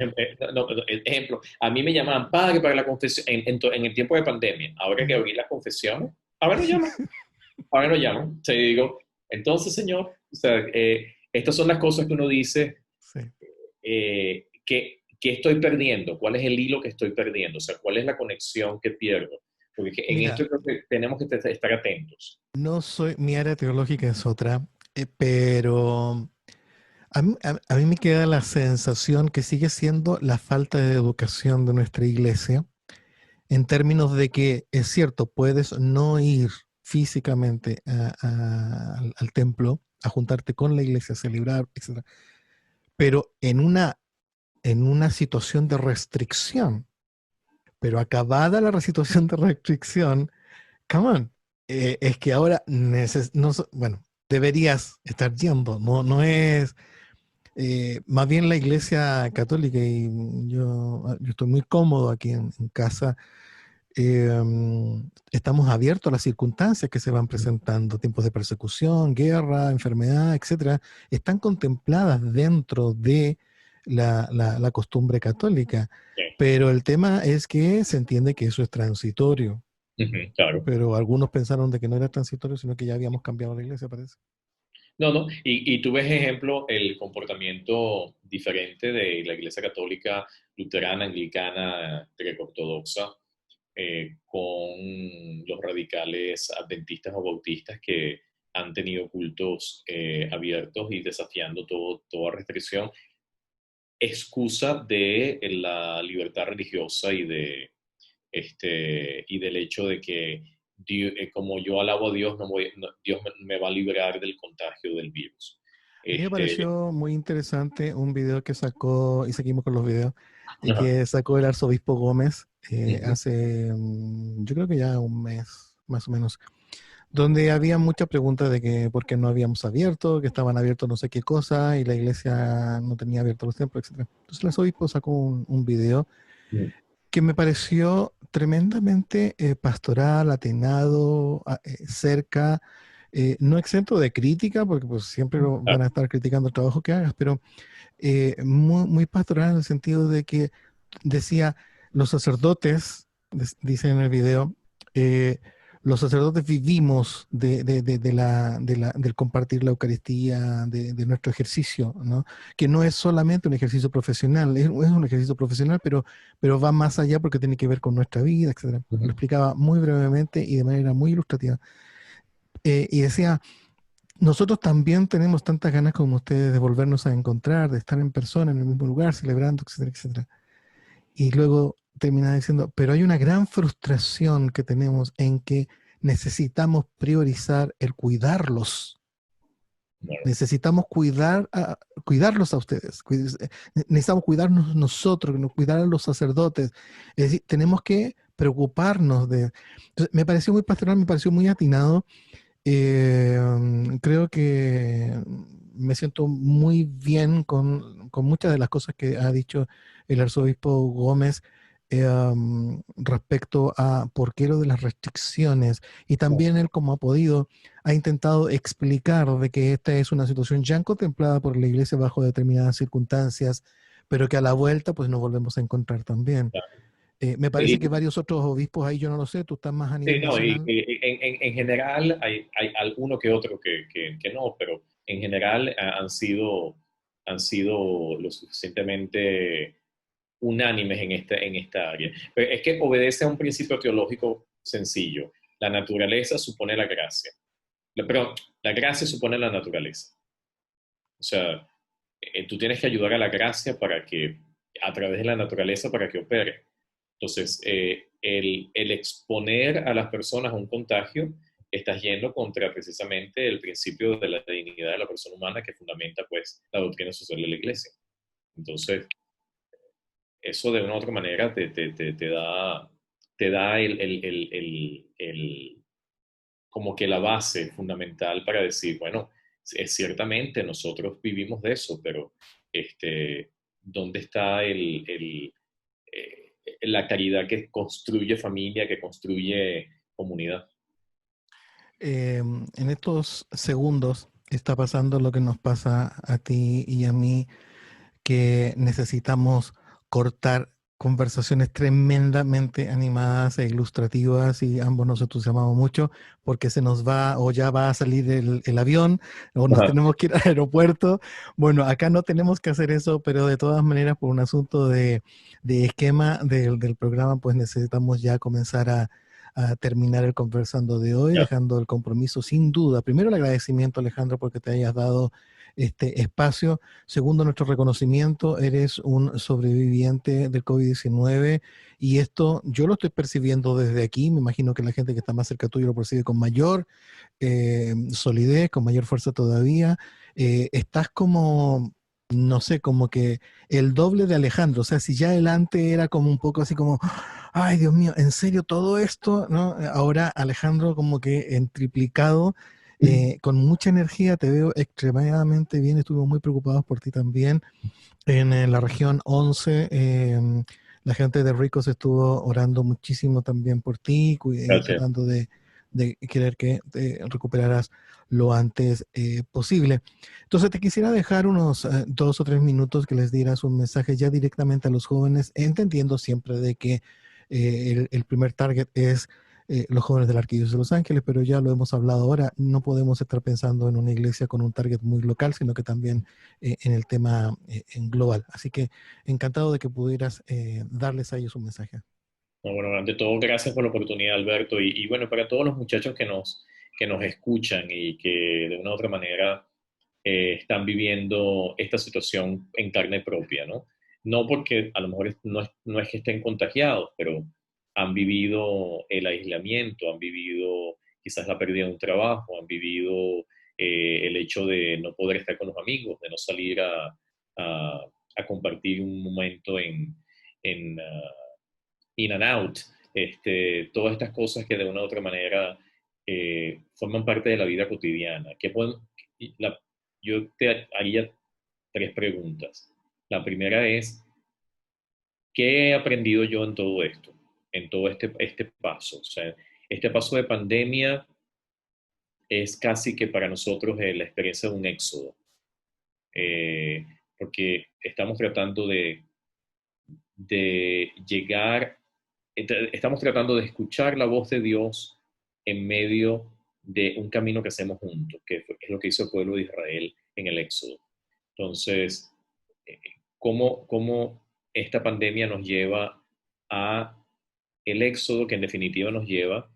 Ejemplo, a mí me llamaban padre para la confesión en el tiempo de pandemia. Ahora que abrí las confesiones, ahora no llaman. Ahora no llaman. O sea, digo, entonces, señor, o sea, estas son las cosas que uno dice Sí. ¿Qué estoy perdiendo? ¿Cuál es el hilo que estoy perdiendo? O sea, ¿cuál es la conexión que pierdo? Porque en Mira, esto creo que tenemos que estar atentos. no soy, mi área teológica es otra, pero a mí me queda la sensación que sigue siendo la falta de educación de nuestra iglesia, en términos de que es cierto, puedes no ir físicamente al templo, a juntarte con la iglesia, a celebrar, etc. Pero en una situación de restricción. Pero acabada la situación de restricción, come on, es que ahora bueno, deberías estar yendo, no es, más bien la Iglesia Católica, y yo estoy muy cómodo aquí en casa, estamos abiertos a las circunstancias que se van presentando, tiempos de persecución, guerra, enfermedad, etcétera, están contempladas dentro de la costumbre católica. Sí. Pero el tema es que se entiende que eso es transitorio. Claro. Pero algunos pensaron de que no era transitorio, sino que ya habíamos cambiado la iglesia, parece. No. Y tú ves, ejemplo, el comportamiento diferente de la Iglesia Católica, luterana, anglicana, greco-ortodoxa, con los radicales adventistas o bautistas que han tenido cultos abiertos y desafiando toda restricción, excusa de la libertad religiosa y del hecho de que como yo alabo a Dios, Dios me va a librar del contagio del virus. A mí me pareció muy interesante un video que sacó, y seguimos con los videos, y que sacó el arzobispo Gómez hace, yo creo que ya un mes, más o menos, donde había muchas preguntas de que por qué no habíamos abierto, que estaban abiertos no sé qué cosa, y la iglesia no tenía abiertos los templos, etc. Entonces el arzobispo sacó un video que me pareció tremendamente pastoral, atinado, cerca, no exento de crítica, porque pues siempre Ah, van a estar criticando el trabajo que hagas, pero muy, muy pastoral en el sentido de que decía, los sacerdotes, dice en el video, eh, los sacerdotes vivimos del compartir la Eucaristía, de nuestro ejercicio, ¿no? Que no es solamente un ejercicio profesional, es un ejercicio profesional, pero va más allá porque tiene que ver con nuestra vida, etcétera. Lo ujú. explicaba muy brevemente y de manera muy ilustrativa. Y decía, nosotros también tenemos tantas ganas como ustedes de volvernos a encontrar, de estar en persona, en el mismo lugar, celebrando, etcétera, etcétera. Y luego termina diciendo, pero hay una gran frustración que tenemos en que necesitamos priorizar el cuidarlos. Bueno, Necesitamos cuidarlos a ustedes. Necesitamos cuidarnos nosotros, cuidar a los sacerdotes. Es decir, tenemos que preocuparnos de... Entonces, me pareció muy pastoral, me pareció muy atinado. Creo que me siento muy bien con muchas de las cosas que ha dicho el arzobispo Gómez respecto a por qué lo de las restricciones. Y también él, como ha podido, ha intentado explicar de que esta es una situación ya contemplada por la Iglesia bajo determinadas circunstancias, pero que a la vuelta pues nos volvemos a encontrar también. Me parece que y, varios otros obispos ahí, yo no lo sé, tú estás más a sí, nivel no, nacional. en general hay alguno que otro que no, pero en general han sido lo suficientemente unánimes en esta área. Pero es que obedece a un principio teológico sencillo. La naturaleza supone la gracia. Perdón, la gracia supone la naturaleza. O sea, tú tienes que ayudar a la gracia para que, a través de la naturaleza, para que opere. Entonces, el exponer a las personas a un contagio, estás yendo contra precisamente el principio de la dignidad de la persona humana que fundamenta pues la doctrina social de la iglesia. Entonces, eso de una u otra manera te da como que la base fundamental para decir, bueno, es ciertamente nosotros vivimos de eso, pero este, ¿dónde está la caridad que construye familia, que construye comunidad? En estos segundos está pasando lo que nos pasa a ti y a mí, que necesitamos cortar conversaciones tremendamente animadas e ilustrativas y ambos nos entusiasmamos mucho porque se nos va o ya va a salir el avión o nos Ajá. tenemos que ir al aeropuerto. Bueno, acá no tenemos que hacer eso, pero de todas maneras por un asunto de esquema del programa, pues necesitamos ya comenzar a terminar el conversando de hoy, Ya. dejando el compromiso sin duda. Primero el agradecimiento, Alejandro, porque te hayas dado este espacio. Segundo, nuestro reconocimiento, eres un sobreviviente del COVID-19 y esto yo lo estoy percibiendo desde aquí, me imagino que la gente que está más cerca tuyo lo percibe con mayor solidez, con mayor fuerza todavía. Estás como, no sé, como que el doble de Alejandro, o sea, si ya adelante era como un poco así como, ay Dios mío, ¿en serio todo esto? ¿No? Ahora Alejandro como que en triplicado con mucha energía, te veo extremadamente bien, estuvimos muy preocupados por ti también. En la región 11, la gente de Ricos estuvo orando muchísimo también por ti y Gracias. tratando de querer que te recuperaras lo antes posible. Entonces te quisiera dejar unos 2 o 3 minutos que les dieras un mensaje ya directamente a los jóvenes, entendiendo siempre de que el primer target es los jóvenes de la Arquidiócesis de Los Ángeles, pero ya lo hemos hablado ahora, no podemos estar pensando en una iglesia con un target muy local, sino que también en el tema en global. Así que encantado de que pudieras darles a ellos un mensaje. No, bueno, ante todo, gracias por la oportunidad, Alberto. Y bueno, para todos los muchachos que nos escuchan y que de una u otra manera están viviendo esta situación en carne propia, ¿no? No porque a lo mejor no es que estén contagiados, pero han vivido el aislamiento, han vivido quizás la pérdida de un trabajo, han vivido el hecho de no poder estar con los amigos, de no salir a compartir un momento en in and out, todas estas cosas que de una u otra manera forman parte de la vida cotidiana. La, yo te haría tres preguntas. La primera es, ¿Qué he aprendido yo en todo esto? En todo este paso. O sea, este paso de pandemia es casi que para nosotros la experiencia de un éxodo, eh, porque estamos tratando de llegar, estamos tratando de escuchar la voz de Dios en medio de un camino que hacemos juntos, que es lo que hizo el pueblo de Israel en el Éxodo. Entonces, eh, ¿cómo esta pandemia nos lleva a el Éxodo, que en definitiva nos lleva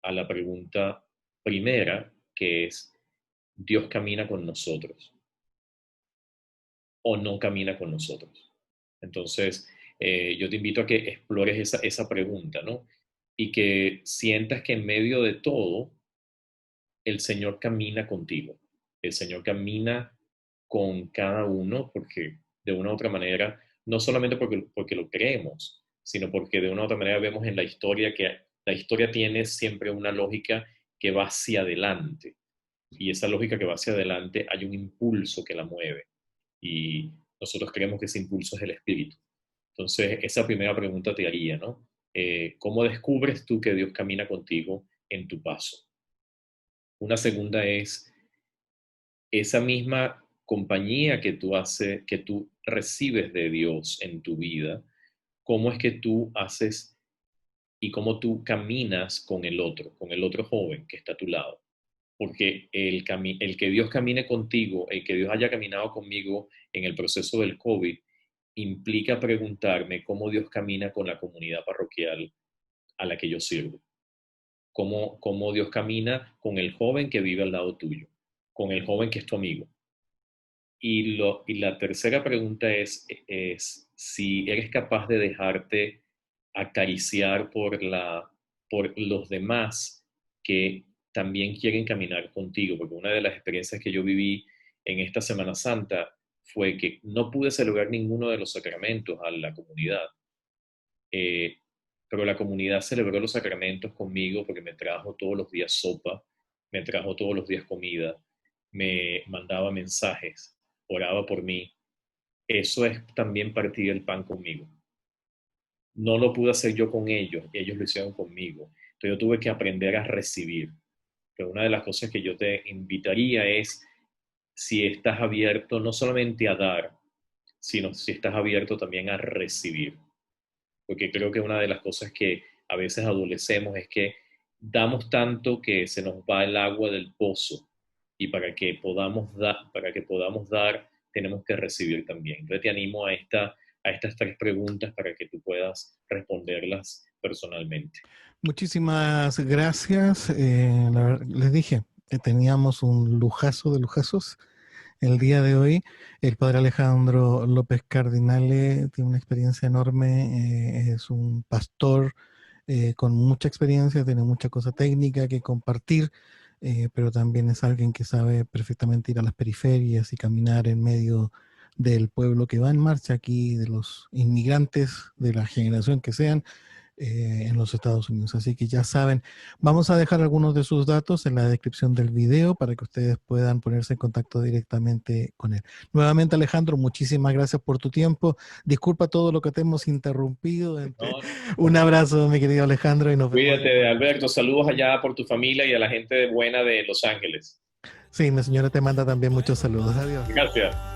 a la pregunta primera, que es, ¿Dios camina con nosotros o no camina con nosotros? Entonces, yo te invito a que explores esa pregunta, ¿no? Y que sientas que en medio de todo, el Señor camina contigo. El Señor camina con cada uno porque de una u otra manera, no solamente porque lo creemos, sino porque de una u otra manera vemos en la historia que la historia tiene siempre una lógica que va hacia adelante. Y esa lógica que va hacia adelante hay un impulso que la mueve. Y nosotros creemos que ese impulso es el Espíritu. Entonces, esa primera pregunta te haría, ¿no? ¿Cómo descubres tú que Dios camina contigo en tu paso? Una segunda es esa misma compañía que que tú recibes de Dios en tu vida, cómo es que tú haces y cómo tú caminas con el otro joven que está a tu lado. Porque el que Dios camine contigo, el que Dios haya caminado conmigo en el proceso del COVID, implica preguntarme cómo Dios camina con la comunidad parroquial a la que yo sirvo. Cómo Dios camina con el joven que vive al lado tuyo, con el joven que es tu amigo. Y la tercera pregunta es si eres capaz de dejarte acariciar por los demás que también quieren caminar contigo, porque una de las experiencias que yo viví en esta Semana Santa fue que no pude celebrar ninguno de los sacramentos a la comunidad, pero la comunidad celebró los sacramentos conmigo porque me trajo todos los días sopa, me trajo todos los días comida, me mandaba mensajes, oraba por mí. Eso es también partir el pan conmigo. No lo pude hacer yo con ellos lo hicieron conmigo. Entonces yo tuve que aprender a recibir. Pero una de las cosas que yo te invitaría es si estás abierto no solamente a dar, sino si estás abierto también a recibir. Porque creo que una de las cosas que a veces adolecemos es que damos tanto que se nos va el agua del pozo y para que podamos dar tenemos que recibir también. Entonces te animo a estas tres preguntas para que tú puedas responderlas personalmente. Muchísimas gracias. Les dije, teníamos un lujazo de lujazos el día de hoy. El padre Alejandro López Cardinale tiene una experiencia enorme, es un pastor con mucha experiencia, tiene mucha cosa técnica que compartir, pero también es alguien que sabe perfectamente ir a las periferias y caminar en medio del pueblo que va en marcha aquí, de los inmigrantes de la generación que sean, en los Estados Unidos. Así que ya saben, vamos a dejar algunos de sus datos en la descripción del video para que ustedes puedan ponerse en contacto directamente con él. Nuevamente, Alejandro, muchísimas gracias por tu tiempo. Disculpa todo lo que te hemos interrumpido. No. Un abrazo, mi querido Alejandro, y nos vemos. Cuídate, Alberto. Saludos allá por tu familia y a la gente buena de Los Ángeles. Sí, mi señora te manda también muchos saludos. Adiós. Gracias.